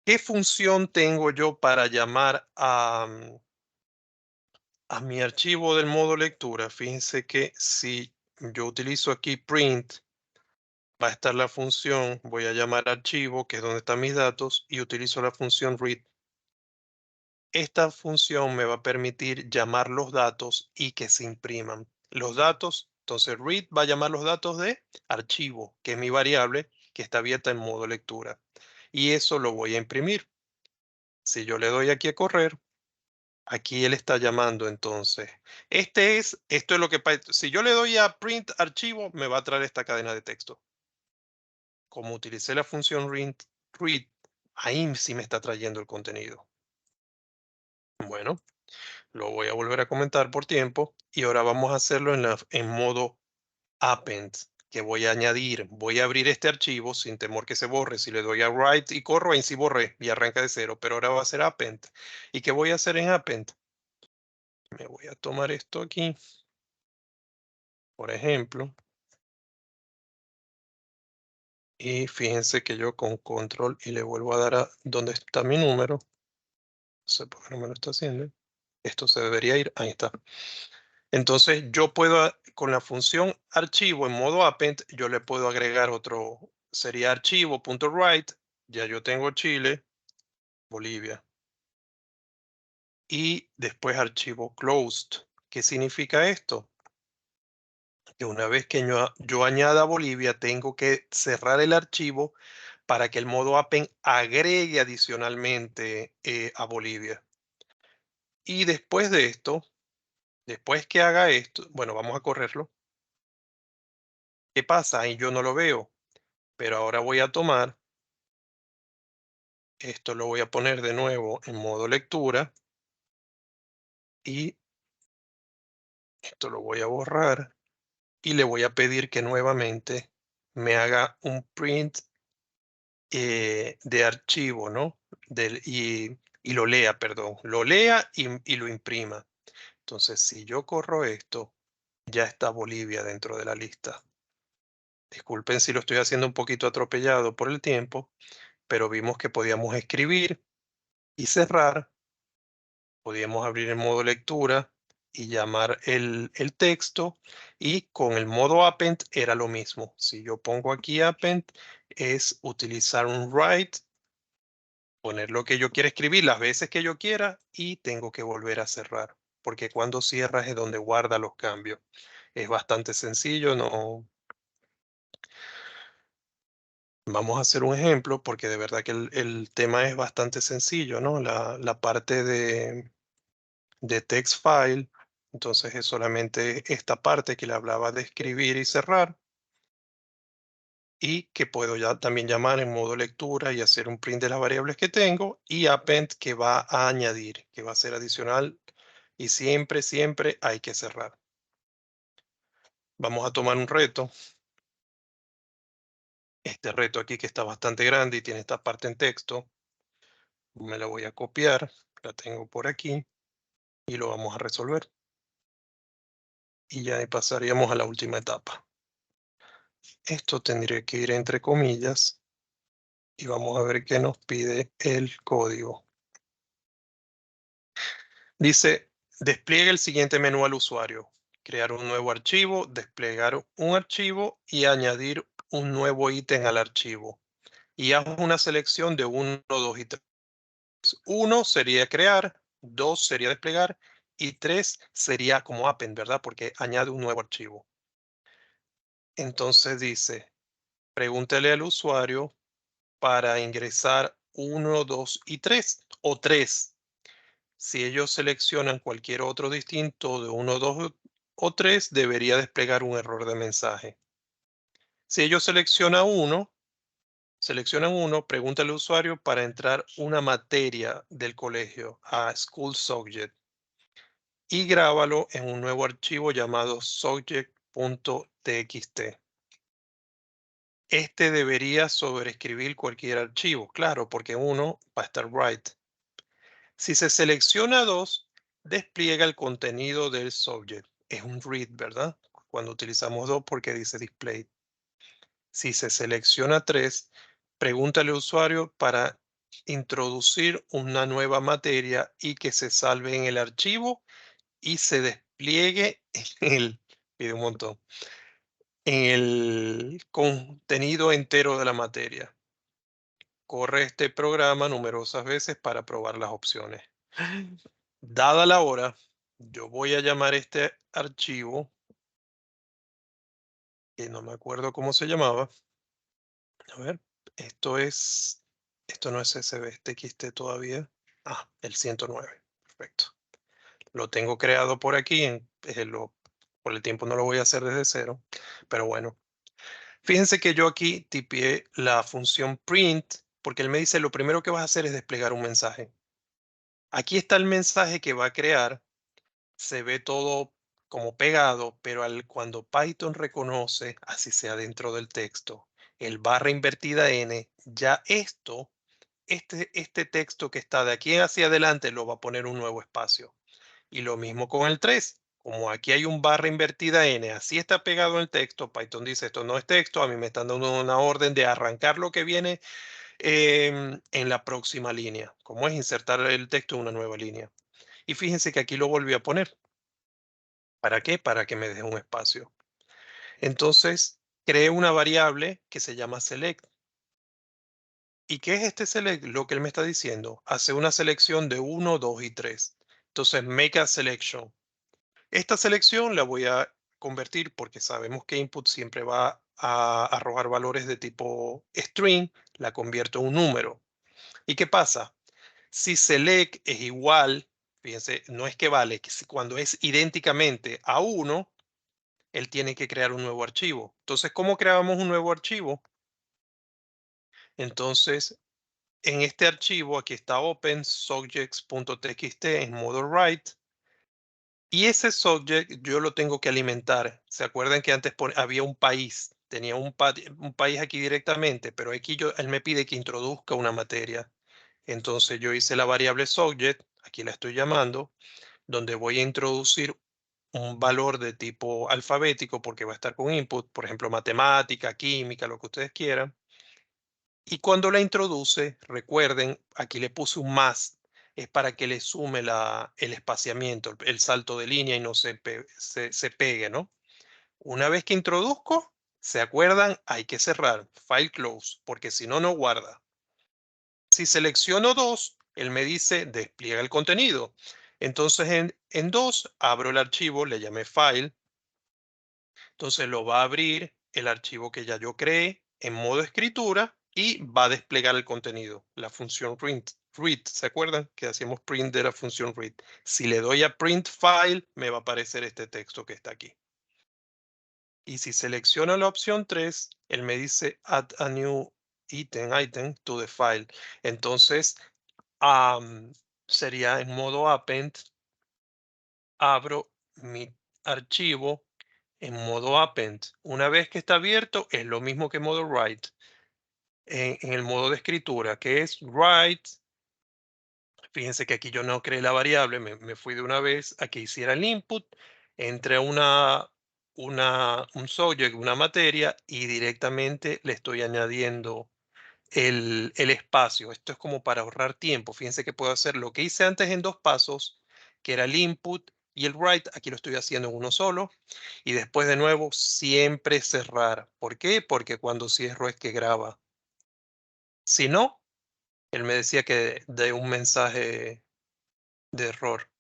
¿Qué función tengo yo para llamar a mi archivo del modo lectura? Fíjense que si yo utilizo aquí print, va a estar la función, voy a llamar archivo, que es donde están mis datos, y utilizo la función read. Esta función me va a permitir llamar los datos y que se impriman. Los datos, entonces read va a llamar los datos de archivo, que es mi variable que está abierta en modo lectura. Y eso lo voy a imprimir. Si yo le doy aquí a correr, aquí él está llamando entonces. Esto es lo que, si yo le doy a print archivo, me va a traer esta cadena de texto. Como utilicé la función read, ahí sí me está trayendo el contenido. Bueno, lo voy a volver a comentar por tiempo y ahora vamos a hacerlo en modo append, que voy a añadir. Voy a abrir este archivo sin temor que se borre. Si le doy a write y corro, ahí sí borré y arranca de cero, pero ahora va a ser append. ¿Y qué voy a hacer en append? Me voy a tomar esto aquí, por ejemplo, y fíjense que yo con control y le vuelvo a dar a donde está mi número. No sé por qué no me lo está haciendo. Esto se debería ir, ahí está. Entonces yo puedo, con la función archivo en modo append, yo le puedo agregar otro, sería archivo.write, ya yo tengo Chile, Bolivia, y después archivo closed. ¿Qué significa esto? Que una vez que yo añada Bolivia, tengo que cerrar el archivo para que el modo append agregue adicionalmente a Bolivia. Y después de esto, después que haga esto, bueno, vamos a correrlo. ¿Qué pasa? Ahí yo no lo veo, pero ahora voy a tomar, esto lo voy a poner de nuevo en modo lectura y esto lo voy a borrar y le voy a pedir que nuevamente me haga un print de archivo, ¿no? Y lo lea, perdón, lo lea y lo imprima. Entonces, si yo corro esto, ya está Bolivia dentro de la lista. Disculpen si lo estoy haciendo un poquito atropellado por el tiempo, pero vimos que podíamos escribir y cerrar, podíamos abrir en modo lectura y llamar el texto, y con el modo append era lo mismo. Si yo pongo aquí append, es utilizar un write, poner lo que yo quiera escribir las veces que yo quiera y tengo que volver a cerrar, porque cuando cierras es donde guarda los cambios. Es bastante sencillo, no. Vamos a hacer un ejemplo porque de verdad que el tema es bastante sencillo, ¿no? La parte de text file, entonces es solamente esta parte que le hablaba de escribir y cerrar, y que puedo ya también llamar en modo lectura y hacer un print de las variables que tengo, y append, que va a añadir, que va a ser adicional, y siempre, siempre hay que cerrar. Vamos a tomar un reto. Este reto aquí que está bastante grande y tiene esta parte en texto, me la voy a copiar, la tengo por aquí y lo vamos a resolver. Y ya ahí pasaríamos a la última etapa. Esto tendría que ir entre comillas y vamos a ver qué nos pide el código. Dice, despliegue el siguiente menú al usuario. Crear un nuevo archivo, desplegar un archivo y añadir un nuevo ítem al archivo. Y haz una selección de 1, 2 y 3. 1 sería crear, 2 sería desplegar y 3 sería como append, ¿verdad? Porque añade un nuevo archivo. Entonces dice, pregúntale al usuario para ingresar 1, 2 y 3 o 3. Si ellos seleccionan cualquier otro distinto de 1, 2 o 3, debería desplegar un error de mensaje. Si ellos seleccionan uno, pregúntale al usuario para entrar una materia del colegio a School Subject y grábalo en un nuevo archivo llamado subject.txt. Este debería sobreescribir cualquier archivo, claro, porque uno va a estar right. Si se selecciona 2, despliega el contenido del subject. Es un read, ¿verdad? Cuando utilizamos 2 porque dice display. Si se selecciona 3, pregúntale al usuario para introducir una nueva materia y que se salve en el archivo y se despliegue pide un montón, en el contenido entero de la materia. Corre este programa numerosas veces para probar las opciones. Dada la hora, yo voy a llamar este archivo, que no me acuerdo cómo se llamaba. A ver, esto no es SB, es TXT todavía. Ah, el 109. Perfecto. Lo tengo creado por aquí, por el tiempo no lo voy a hacer desde cero, pero bueno. Fíjense que yo aquí tipié la función print, porque él me dice lo primero que vas a hacer es desplegar un mensaje. Aquí está el mensaje que va a crear, se ve todo como pegado, pero cuando Python reconoce, así sea dentro del texto, el barra invertida n, ya este texto que está de aquí hacia adelante lo va a poner un nuevo espacio. Y lo mismo con el 3. Como aquí hay un barra invertida n, así está pegado en el texto, Python dice esto no es texto, a mí me están dando una orden de arrancar lo que viene en la próxima línea. Como es insertar el texto en una nueva línea. Y fíjense que aquí lo volví a poner. ¿Para qué? Para que me deje un espacio. Entonces, creé una variable que se llama select. ¿Y qué es este select? Lo que él me está diciendo. Hace una selección de 1, 2 y 3. Entonces, make a selection. Esta selección la voy a convertir porque sabemos que input siempre va a arrojar valores de tipo string. La convierto en un número. ¿Y qué pasa? Si select es igual, fíjense, no es que vale, que cuando es idénticamente a 1, él tiene que crear un nuevo archivo. Entonces, ¿cómo creamos un nuevo archivo? Entonces, en este archivo, aquí está open subjects.txt en modo write. Y ese subject yo lo tengo que alimentar. ¿Se acuerdan que antes había un país? Tenía un país aquí directamente, pero aquí él me pide que introduzca una materia. Entonces yo hice la variable subject, aquí la estoy llamando, donde voy a introducir un valor de tipo alfabético porque va a estar con input, por ejemplo, matemática, química, lo que ustedes quieran. Y cuando la introduce, recuerden, aquí le puse un más, es para que le sume el espaciamiento, el salto de línea y no se pegue, ¿no? Una vez que introduzco, ¿se acuerdan? Hay que cerrar, file close, porque si no, no guarda. Si selecciono 2, él me dice despliega el contenido. Entonces en 2 abro el archivo, le llamé file. Entonces lo va a abrir el archivo que ya yo creé en modo escritura y va a desplegar el contenido, la función read. ¿Se acuerdan que hacíamos print de la función read? Si le doy a print file, me va a aparecer este texto que está aquí. Y si selecciono la opción 3, él me dice add a new item to the file. Entonces, sería en modo append, abro mi archivo en modo append. Una vez que está abierto, es lo mismo que modo write. En el modo de escritura, que es write. Fíjense que aquí yo no creé la variable, me fui de una vez a que hiciera el input, entre un subject, una materia, y directamente le estoy añadiendo el espacio. Esto es como para ahorrar tiempo. Fíjense que puedo hacer lo que hice antes en 2 pasos, que era el input y el write. Aquí lo estoy haciendo en uno solo. Y después de nuevo, siempre cerrar. ¿Por qué? Porque cuando cierro es que graba. Si no, él me decía que de un mensaje de error.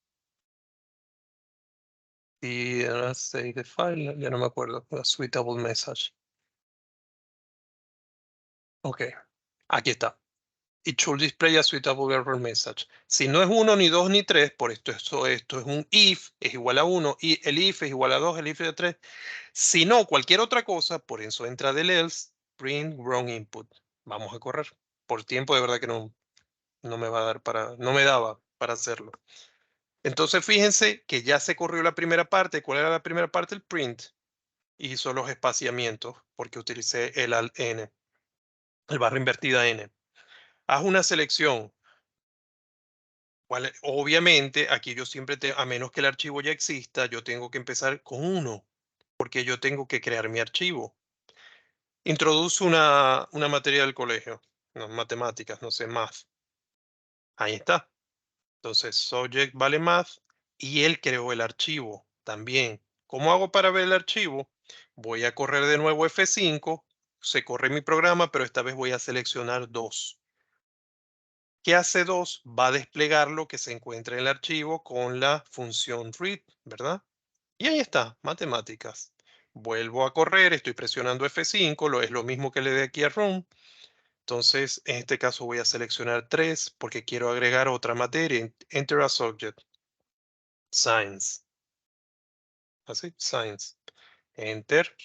Y say the file, ya no me acuerdo. A suitable message. Ok, aquí está. It should display a suitable error message. Si no es 1, ni 2, ni 3, por esto es un if, es igual a 1, y el if es igual a 2, el if es a 3. Si no, cualquier otra cosa, por eso entra del else, print wrong input. Vamos a correr. Por tiempo, de verdad que no me va a dar no me daba para hacerlo. Entonces, fíjense que ya se corrió la primera parte. ¿Cuál era la primera parte? El print. Hizo los espaciamientos, porque utilicé el alt n, el barra invertida n. Haz una selección. Obviamente, aquí yo siempre, a menos que el archivo ya exista, yo tengo que empezar con 1, porque yo tengo que crear mi archivo. Introduce una materia del colegio, no, matemáticas, no sé, math. Ahí está. Entonces, subject vale math y él creó el archivo también. ¿Cómo hago para ver el archivo? Voy a correr de nuevo F5, se corre mi programa, pero esta vez voy a seleccionar 2. ¿Qué hace 2? Va a desplegar lo que se encuentra en el archivo con la función read, ¿verdad? Y ahí está, matemáticas. Vuelvo a correr, estoy presionando F5, es lo mismo que le dé aquí a Run. Entonces, en este caso voy a seleccionar 3 porque quiero agregar otra materia. Enter a subject. Science. Así, Science. Enter.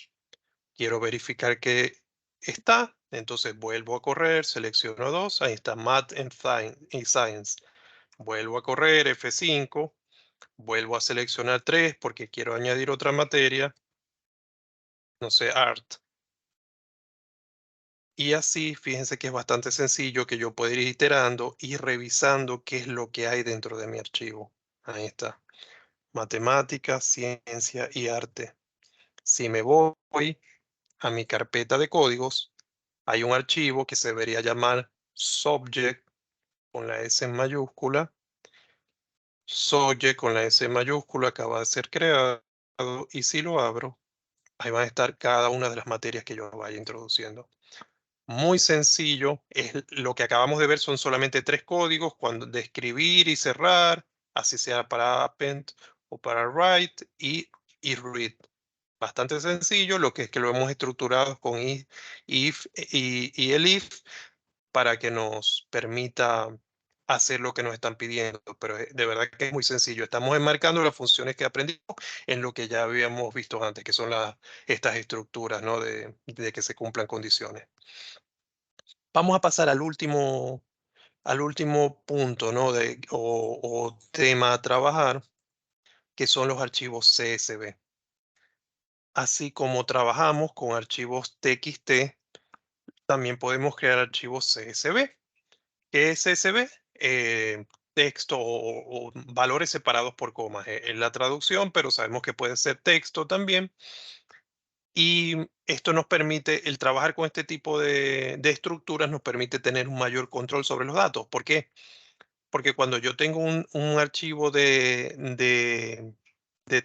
Quiero verificar que está. Entonces vuelvo a correr, selecciono 2. Ahí está Math and Science. Vuelvo a correr F5. Vuelvo a seleccionar 3 porque quiero añadir otra materia. No sé, Art. Y así, fíjense que es bastante sencillo que yo puedo ir iterando y revisando qué es lo que hay dentro de mi archivo. Ahí está. Matemáticas, ciencia y arte. Si me voy a mi carpeta de códigos, hay un archivo que se debería llamar subject con la S en mayúscula. Subject con la S en mayúscula acaba de ser creado y si lo abro, ahí van a estar cada una de las materias que yo vaya introduciendo. Muy sencillo, es lo que acabamos de ver son solamente 3 códigos de escribir y cerrar, así sea para append o para write y read. Bastante sencillo, lo que es que lo hemos estructurado con if y el if para que nos permita hacer lo que nos están pidiendo, pero de verdad que es muy sencillo. Estamos enmarcando las funciones que aprendimos en lo que ya habíamos visto antes, que son estas estructuras, ¿no? De que se cumplan condiciones. Vamos a pasar al último punto, ¿no? O tema a trabajar, que son los archivos CSV. Así como trabajamos con archivos TXT, también podemos crear archivos CSV. ¿Qué es CSV? Texto o valores separados por comas. Es la traducción, pero sabemos que puede ser texto también. Y esto nos permite, el trabajar con este tipo de estructuras nos permite tener un mayor control sobre los datos. ¿Por qué? Porque cuando yo tengo un archivo de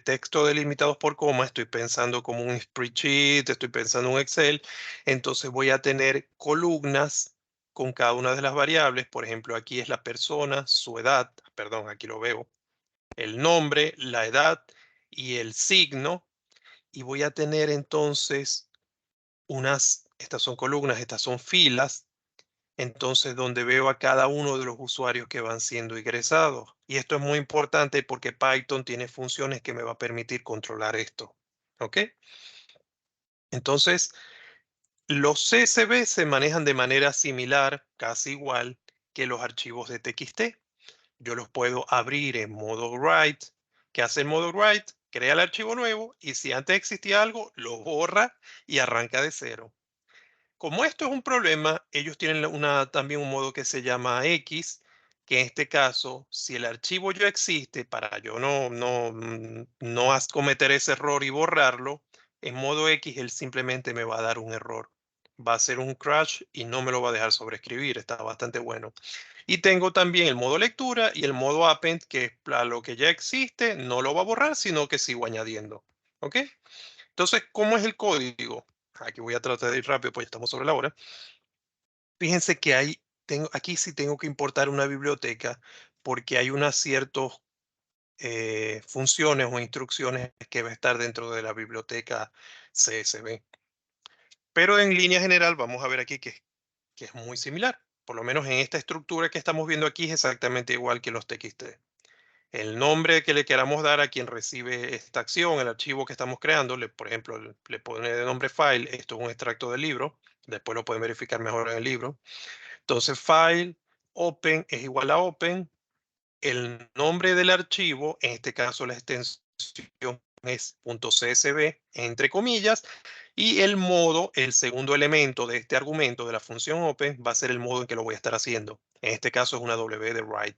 texto delimitados por coma, estoy pensando como un spreadsheet, estoy pensando un Excel, entonces voy a tener columnas con cada una de las variables. Por ejemplo, aquí es la persona, su edad, perdón, aquí lo veo, el nombre, la edad y el signo. Y voy a tener entonces estas son columnas, estas son filas entonces donde veo a cada uno de los usuarios que van siendo ingresados. Y esto es muy importante porque Python tiene funciones que me va a permitir controlar esto. ¿Ok? Entonces, los CSV se manejan de manera similar, casi igual que los archivos de TXT. Yo los puedo abrir en modo write. ¿Qué hace el modo write? Crea el archivo nuevo y si antes existía algo, lo borra y arranca de cero. Como esto es un problema, ellos tienen también un modo que se llama X, que en este caso, si el archivo ya existe, para yo no cometer ese error y borrarlo, en modo X él simplemente me va a dar un error. va a ser un crash y no me lo va a dejar sobreescribir. Está bastante bueno. Y tengo también el modo lectura y el modo append, que es para lo que ya existe, no lo va a borrar, sino que sigo añadiendo. ¿Ok? Entonces, ¿cómo es el código? Aquí voy a tratar de ir rápido, pues ya estamos sobre la hora. Fíjense que aquí sí tengo que importar una biblioteca porque hay unas ciertas funciones o instrucciones que va a estar dentro de la biblioteca CSV. Pero en línea general vamos a ver aquí que es muy similar. Por lo menos en esta estructura que estamos viendo aquí es exactamente igual que los TXT. El nombre que le queramos dar a quien recibe esta acción, el archivo que estamos creando, por ejemplo, le pone de nombre file, esto es un extracto del libro, después lo pueden verificar mejor en el libro. Entonces, file, open es igual a open, el nombre del archivo, en este caso la extensión es .csv, entre comillas, y el modo, el segundo elemento de este argumento de la función open, va a ser el modo en que lo voy a estar haciendo. En este caso es una W de write.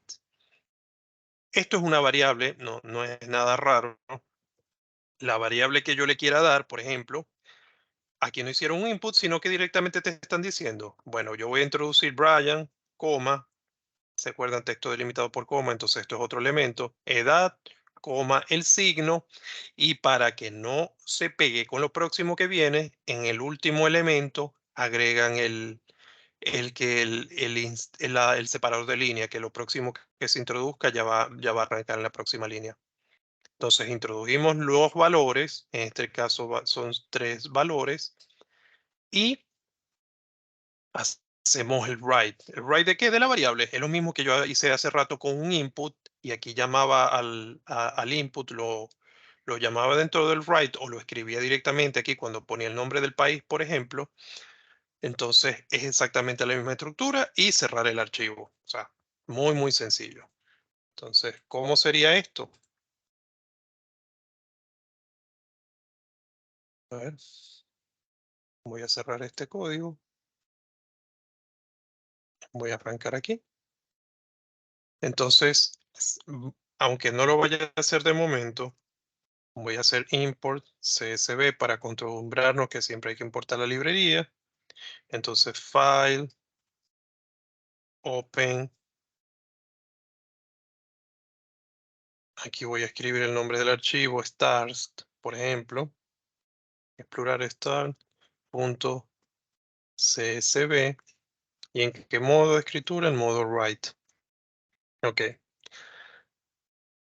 Esto es una variable, no es nada raro, ¿no? La variable que yo le quiera dar, por ejemplo, aquí no hicieron un input, sino que directamente te están diciendo, bueno, yo voy a introducir Brian, coma, se acuerdan, texto delimitado por coma, entonces esto es otro elemento, edad, coma, el signo, y para que no se pegue con lo próximo que viene, en el último elemento agregan el separador de línea, que lo próximo que se introduzca ya va a arrancar en la próxima línea. Entonces introdujimos los valores, en este caso son 3 valores, y hacemos el write. ¿El write de qué? De la variable. Es lo mismo que yo hice hace rato con un input, y aquí llamaba al input, lo llamaba dentro del write o lo escribía directamente aquí cuando ponía el nombre del país, por ejemplo. Entonces es exactamente la misma estructura y cerrar el archivo. O sea, muy, muy sencillo. Entonces, ¿cómo sería esto? A ver, voy a cerrar este código. Voy a arrancar aquí. Entonces, aunque no lo vaya a hacer de momento, voy a hacer import CSV para acostumbrarnos que siempre hay que importar la librería. Entonces, file, open. Aquí voy a escribir el nombre del archivo, stars, por ejemplo. Explorar start.csv. ¿Y en qué modo de escritura? En modo write. Ok.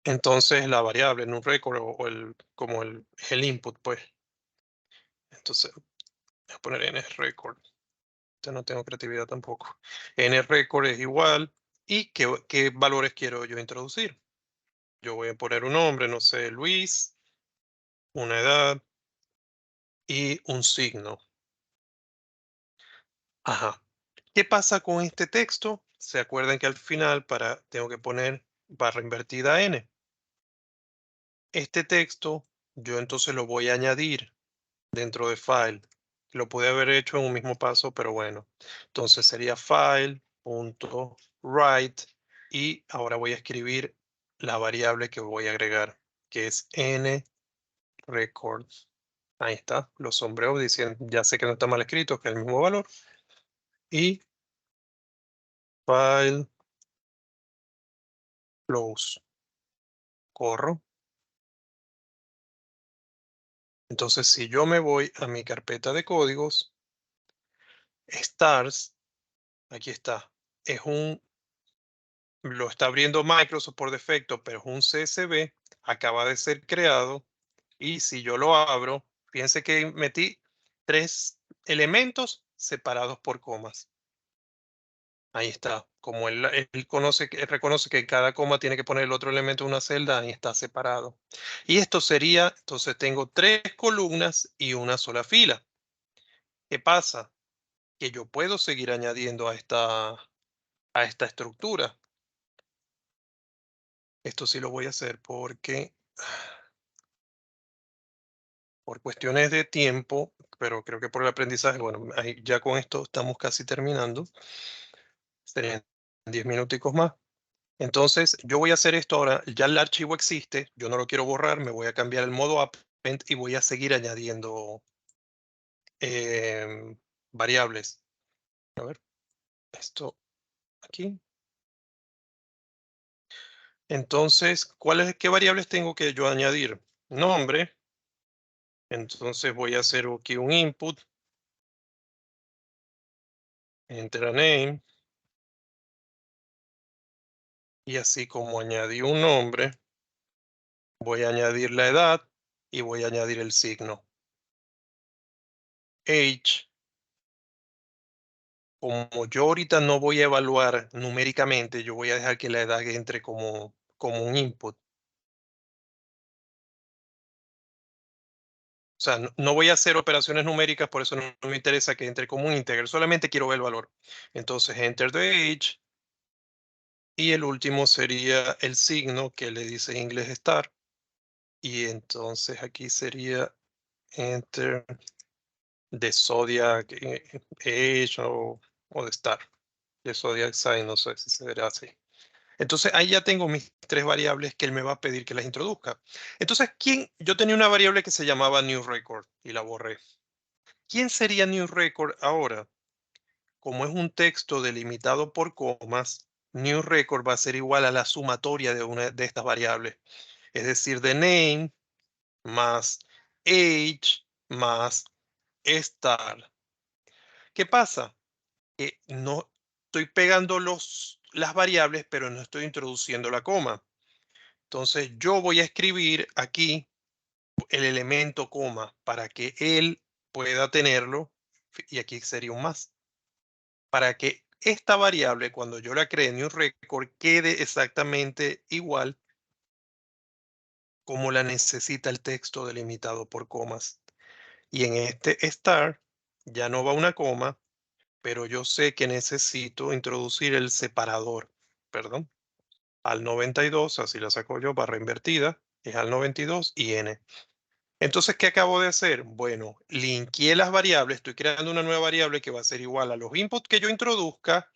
Entonces la variable en un record como el input, pues. Entonces voy a poner en record. Ya no tengo creatividad tampoco. En record es igual. ¿Y qué valores quiero yo introducir? Yo voy a poner un nombre, no sé, Luis, una edad y un signo. Ajá. ¿Qué pasa con este texto? ¿Se acuerdan que al final tengo que poner barra invertida n? Este texto yo entonces lo voy a añadir dentro de file. Lo pude haber hecho en un mismo paso, pero bueno. Entonces sería file.write y ahora voy a escribir la variable que voy a agregar, que es nRecord. Ahí está, lo sombreo diciendo, ya sé que no está mal escrito, que es el mismo valor. Y file close. Corro. Entonces, si yo me voy a mi carpeta de códigos, stars, aquí está, lo está abriendo Microsoft por defecto, pero es un CSV, acaba de ser creado, y si yo lo abro, fíjense que metí 3 elementos separados por comas. Ahí está. Como él reconoce que cada coma tiene que poner el otro elemento en una celda, ahí está separado. Y esto sería, entonces tengo 3 columnas y una sola fila. ¿Qué pasa? Que yo puedo seguir añadiendo a esta estructura. Esto sí lo voy a hacer porque por cuestiones de tiempo, pero creo que por el aprendizaje, bueno, ya con esto estamos casi terminando. Serían 10 minuticos más. Entonces, yo voy a hacer esto ahora. Ya el archivo existe, yo no lo quiero borrar, me voy a cambiar el modo append y voy a seguir añadiendo variables. A ver, esto aquí. Entonces, ¿qué variables tengo que yo añadir? Nombre. Entonces voy a hacer aquí un input. Enter a name. Y así como añadí un nombre, voy a añadir la edad y voy a añadir el signo. Age. Como yo ahorita no voy a evaluar numéricamente, yo voy a dejar que la edad entre como un input. O sea, no voy a hacer operaciones numéricas, por eso no me interesa que entre como un integer, solamente quiero ver el valor. Entonces, enter the age. Y el último sería el signo que le dice en inglés star. Y entonces aquí sería enter the zodiac age o de star. De zodiac sign, no sé si se verá así. Entonces ahí ya tengo mis tres variables que él me va a pedir que las introduzca. Entonces, yo tenía una variable que se llamaba new record y la borré. ¿Quién sería new record ahora? Como es un texto delimitado por comas, new record va a ser igual a la sumatoria de una de estas variables. Es decir, the name más age más star. ¿Qué pasa? Que no estoy pegando las variables, pero no estoy introduciendo la coma. Entonces yo voy a escribir aquí el elemento coma para que él pueda tenerlo, y aquí sería un más, para que esta variable cuando yo la cree en un record quede exactamente igual como la necesita el texto delimitado por comas. Y en este star ya no va una coma, pero yo sé que necesito introducir el separador, perdón, al 92, así la saco yo, barra invertida, es al 92 y n. Entonces, ¿qué acabo de hacer? Bueno, linkeé las variables, estoy creando una nueva variable que va a ser igual a los inputs que yo introduzca,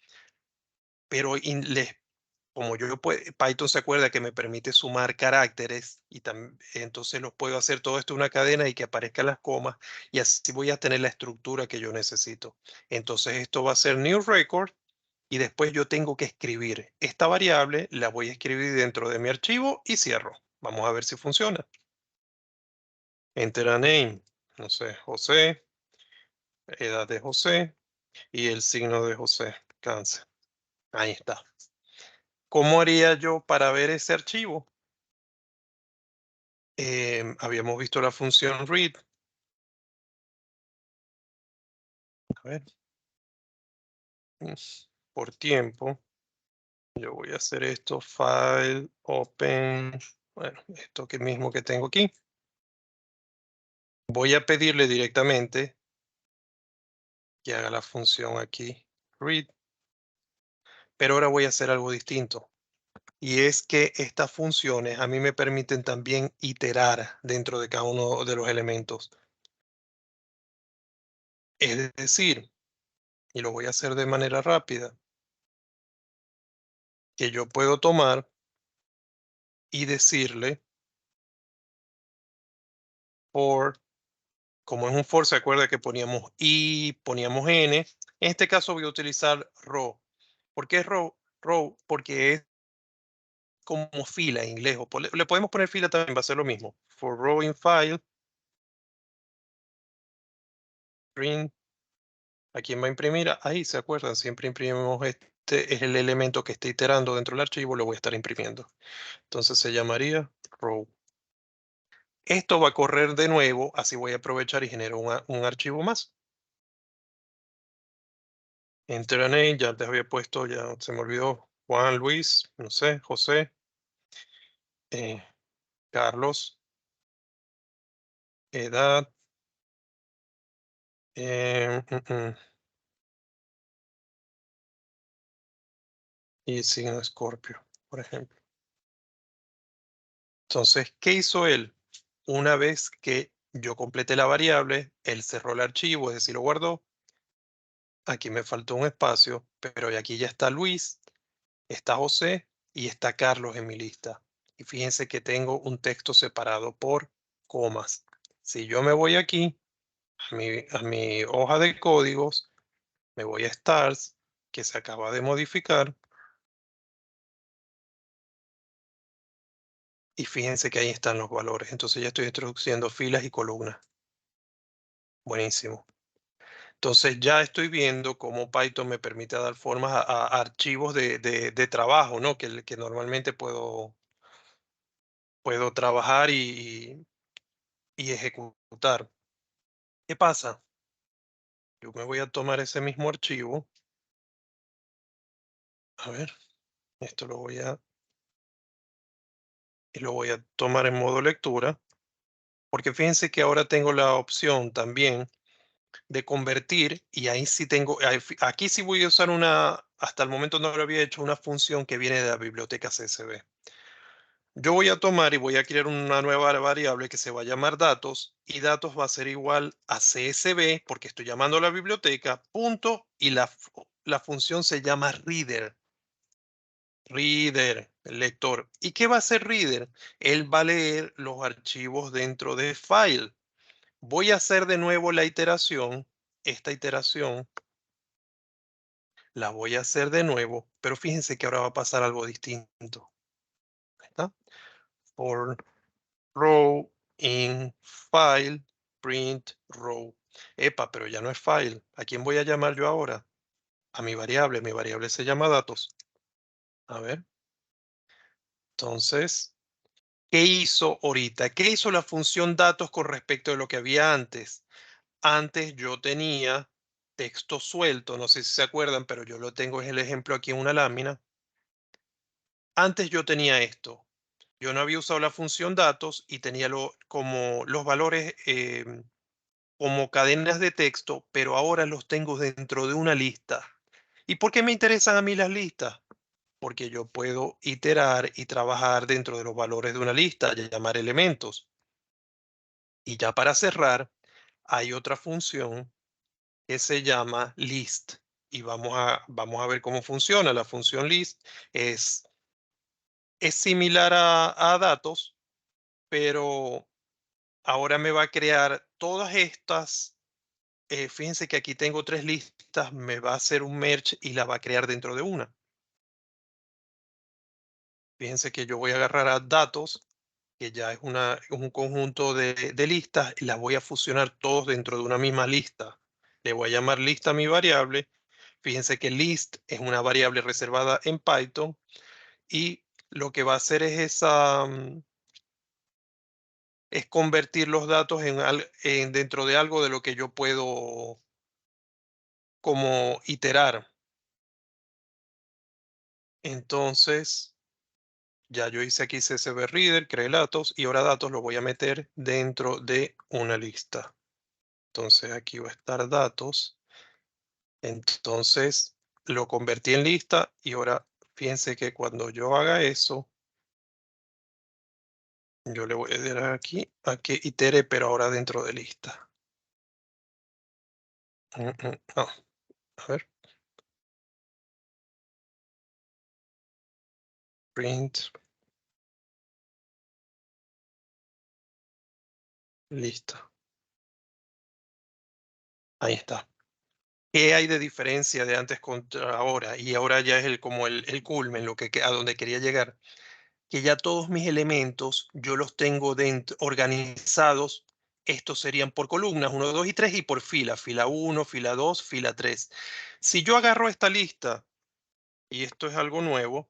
pero como Python se acuerda que me permite sumar caracteres y entonces los puedo hacer todo esto en una cadena y que aparezcan las comas y así voy a tener la estructura que yo necesito. Entonces esto va a ser new record y después yo tengo que escribir esta variable, la voy a escribir dentro de mi archivo y cierro. Vamos a ver si funciona. Enter a name, no sé, José, edad de José y el signo de José, cáncer. Ahí está. ¿Cómo haría yo para ver ese archivo? Habíamos visto la función read. A ver. mm, Por tiempo. Yo voy a hacer esto, file, open. Bueno, esto que mismo que tengo aquí. Voy a pedirle directamente que haga la función aquí, read. Pero ahora voy a hacer algo distinto. Y es que estas funciones a mí me permiten también iterar dentro de cada uno de los elementos. Es decir, y lo voy a hacer de manera rápida, que yo puedo tomar y decirle for, como es un for, se acuerda que poníamos i, poníamos n. En este caso voy a utilizar row. ¿Por qué row? Row porque es como fila en inglés. Le podemos poner fila también, va a ser lo mismo. For row in file, print. ¿A quién va a imprimir? Ahí, ¿se acuerdan? Siempre imprimimos este, es el elemento que está iterando dentro del archivo, lo voy a estar imprimiendo. Entonces se llamaría row. Esto va a correr de nuevo, así voy a aprovechar y genero un archivo más. Enter a name, ya te había puesto, ya se me olvidó, Juan, Luis, no sé, José, eh, Carlos, edad, eh, mm, mm, y signo Escorpio, por ejemplo. Entonces, ¿qué hizo él? Una vez que yo completé la variable, él cerró el archivo, es decir, lo guardó. Aquí me faltó un espacio, pero aquí ya está Luis, está José y está Carlos en mi lista. Y fíjense que tengo un texto separado por comas. Si yo me voy aquí a mi hoja de códigos, me voy a stars, que se acaba de modificar, y fíjense que ahí están los valores. Entonces ya estoy introduciendo filas y columnas. Buenísimo. Entonces ya estoy viendo cómo Python me permite dar formas a archivos de trabajo, ¿no? Que normalmente puedo trabajar y ejecutar. ¿Qué pasa? Yo me voy a tomar ese mismo archivo. A ver, esto lo voy a tomar en modo lectura, porque fíjense que ahora tengo la opción también de convertir, y ahí sí tengo, aquí sí voy a usar hasta el momento no lo había hecho, una función que viene de la biblioteca CSV. Yo voy a tomar y voy a crear una nueva variable que se va a llamar datos, y datos va a ser igual a CSV, porque estoy llamando a la biblioteca, punto, y la función se llama reader. Reader, el lector. ¿Y qué va a hacer Reader? Él va a leer los archivos dentro de file. Voy a hacer de nuevo la iteración. Esta iteración la voy a hacer de nuevo, pero fíjense que ahora va a pasar algo distinto. Ahí está. For row in file print row. Epa, pero ya no es file. ¿A quién voy a llamar yo ahora? A mi variable. Mi variable se llama datos. A ver. Entonces, ¿qué hizo ahorita? ¿Qué hizo la función datos con respecto de lo que había antes? Antes yo tenía texto suelto, no sé si se acuerdan, pero yo lo tengo, es el ejemplo aquí en una lámina. Antes yo tenía esto. Yo no había usado la función datos y tenía como los valores como cadenas de texto, pero ahora los tengo dentro de una lista. ¿Y por qué me interesan a mí las listas? Porque yo puedo iterar y trabajar dentro de los valores de una lista, llamar elementos. Y ya para cerrar, hay otra función que se llama list. Y vamos a ver cómo funciona. La función list es similar a datos, pero ahora me va a crear todas estas. Fíjense que aquí tengo tres listas, me va a hacer un merge y la va a crear dentro de una. Fíjense que yo voy a agarrar a datos, que ya es un conjunto de listas, y las voy a fusionar todos dentro de una misma lista. Le voy a llamar lista a mi variable. Fíjense que list es una variable reservada en Python, y lo que va a hacer es convertir los datos dentro de algo de lo que yo puedo como iterar. Entonces, ya yo hice aquí CSV Reader, creé datos, y ahora datos lo voy a meter dentro de una lista. Entonces aquí va a estar datos. Entonces lo convertí en lista, y ahora fíjense que cuando yo haga eso, yo le voy a dar aquí a que itere, pero ahora dentro de lista. A ver, print lista. Ahí está. ¿Qué hay de diferencia de antes contra ahora? Y ahora ya es como el culmen, a donde quería llegar. Que ya todos mis elementos yo los tengo organizados. Estos serían por columnas, 1, 2 y 3, y por fila. Fila 1, fila 2, fila 3. Si yo agarro esta lista, y esto es algo nuevo,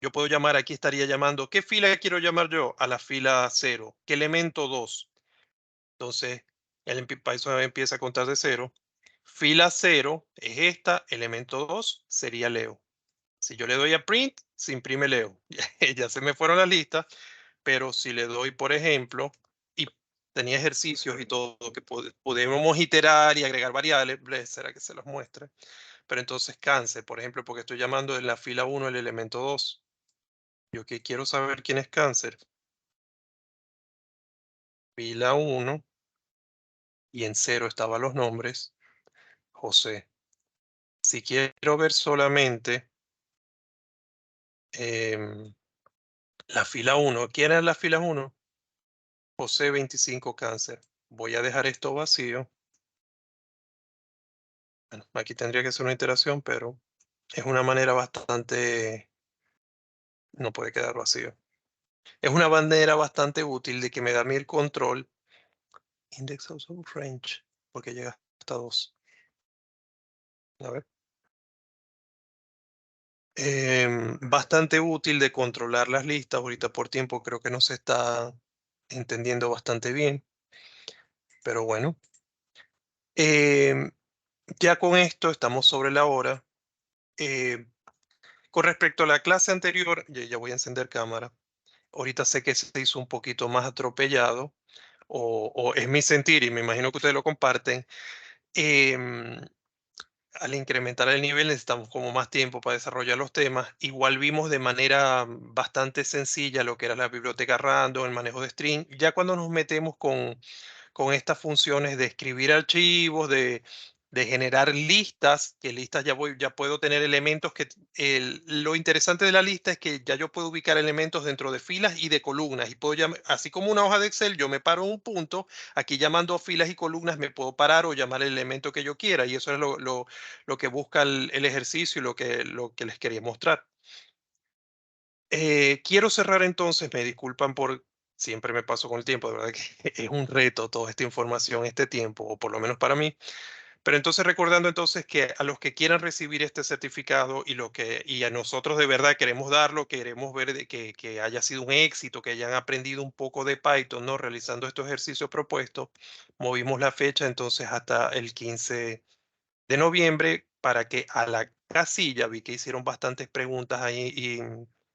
yo puedo llamar, aquí estaría llamando, ¿qué fila quiero llamar yo? A la fila 0. ¿Qué elemento 2? Entonces, Python empieza a contar de 0. Fila 0 es esta, elemento 2 sería Leo. Si yo le doy a print, se imprime Leo. Ya se me fueron las listas, pero si le doy, por ejemplo, y tenía ejercicios y todo, que podemos iterar y agregar variables, será que se los muestre. Pero entonces cáncer, por ejemplo, porque estoy llamando en la fila 1 el elemento 2. Yo que quiero saber quién es cáncer. Fila 1, y en 0 estaban los nombres, José. Si quiero ver solamente em, la fila 1, ¿quién es la fila 1? José 25 cáncer. Voy a dejar esto vacío. Bueno, aquí tendría que ser una iteración, pero es una manera bastante, no puede quedar vacío. Es una manera bastante útil de que me da a mí el control. Index also range, porque llega hasta 2. A ver. Bastante útil de controlar las listas. Ahorita por tiempo creo que no se está entendiendo bastante bien, pero bueno. Em, ya con esto estamos sobre la hora. Eh, con respecto a la clase anterior, ya voy a encender cámara. Ahorita sé que se hizo un poquito más atropellado, o es mi sentir, y me imagino que ustedes lo comparten. Em, Al incrementar el nivel necesitamos como más tiempo para desarrollar los temas. Igual vimos de manera bastante sencilla lo que era la biblioteca random, el manejo de string. Ya cuando nos metemos con estas funciones de escribir archivos, de generar listas, que listas ya puedo tener elementos lo interesante de la lista es que ya yo puedo ubicar elementos dentro de filas y de columnas y puedo así como una hoja de Excel, yo me paro en un punto, aquí llamando filas y columnas me puedo parar o llamar el elemento que yo quiera y eso es lo que busca el ejercicio y lo que les quería mostrar. Quiero cerrar entonces, me disculpan por siempre me paso con el tiempo, de verdad que es un reto toda esta información, este tiempo, o por lo menos para mí. Pero entonces recordando entonces que a los que quieran recibir este certificado y a nosotros de verdad queremos darlo, queremos ver que haya sido un éxito, que hayan aprendido un poco de Python, ¿no? Realizando estos ejercicios propuestos, movimos la fecha entonces hasta el 15 de noviembre para que a la casilla, vi que hicieron bastantes preguntas ahí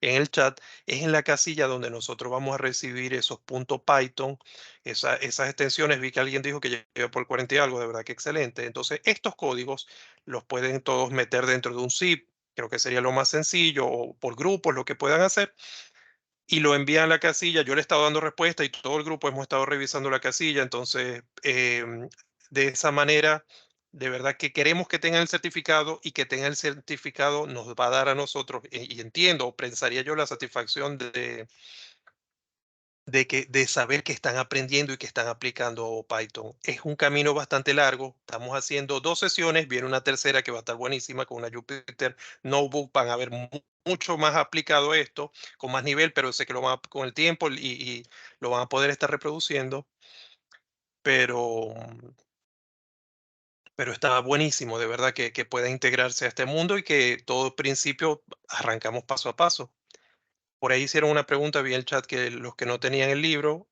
en el chat, es en la casilla donde nosotros vamos a recibir esos puntos Python, esas extensiones, vi que alguien dijo que lleva por 40 y algo, de verdad que excelente. Entonces, estos códigos los pueden todos meter dentro de un zip, creo que sería lo más sencillo, o por grupos, lo que puedan hacer y lo envían a la casilla. Yo le he estado dando respuesta y todo el grupo hemos estado revisando la casilla. Entonces, de esa manera, de verdad que queremos que tengan el certificado y que tengan el certificado nos va a dar a nosotros, y entiendo, o pensaría yo, la satisfacción de saber que están aprendiendo y que están aplicando Python. Es un camino bastante largo. Estamos haciendo 2 sesiones, viene una tercera que va a estar buenísima con una Jupyter Notebook. Van a ver mucho más aplicado esto, con más nivel, pero sé que lo van con el tiempo y lo van a poder estar reproduciendo. Pero, pero está buenísimo, de verdad, que pueda integrarse a este mundo y que todo principio arrancamos paso a paso. Por ahí hicieron una pregunta, vi en el chat que los que no tenían el libro,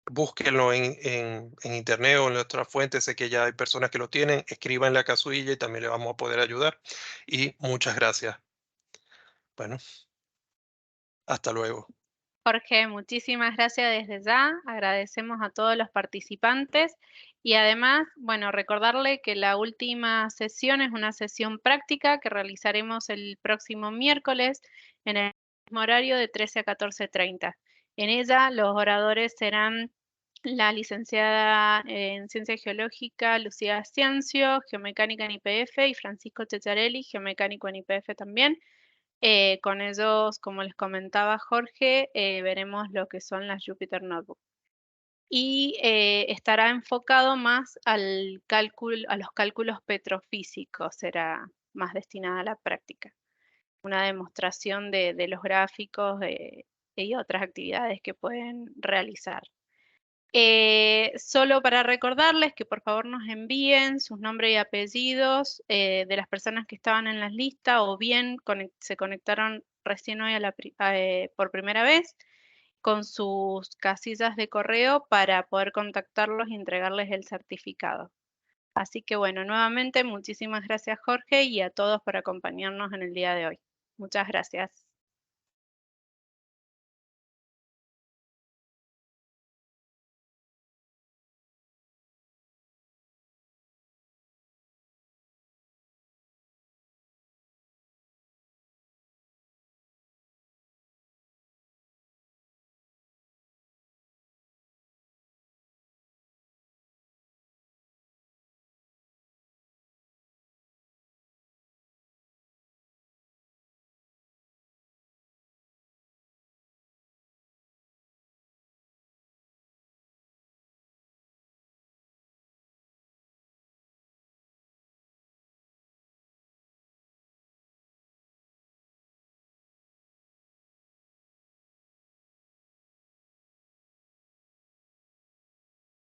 búsquenlo en internet o en nuestras fuentes, sé que ya hay personas que lo tienen, escriban la casuilla y también le vamos a poder ayudar. Y muchas gracias. Bueno, hasta luego. Jorge, muchísimas gracias desde ya. Agradecemos a todos los participantes y además, bueno, recordarle que la última sesión es una sesión práctica que realizaremos el próximo miércoles en el mismo horario de 13 a 14:30. En ella los oradores serán la licenciada en Ciencia Geológica Lucía Ciancio, geomecánica en IPF, y Francisco Checharelli, geomecánico en IPF también. Con ellos, como les comentaba Jorge, veremos lo que son las Jupyter Notebook. Y estará enfocado más al cálculo, a los cálculos petrofísicos, será más destinada a la práctica. Una demostración de los gráficos y otras actividades que pueden realizar. Solo para recordarles que por favor nos envíen sus nombres y apellidos de las personas que estaban en las listas o bien se conectaron recién hoy por primera vez con sus casillas de correo para poder contactarlos y entregarles el certificado. Así que bueno, nuevamente muchísimas gracias Jorge y a todos por acompañarnos en el día de hoy. Muchas gracias.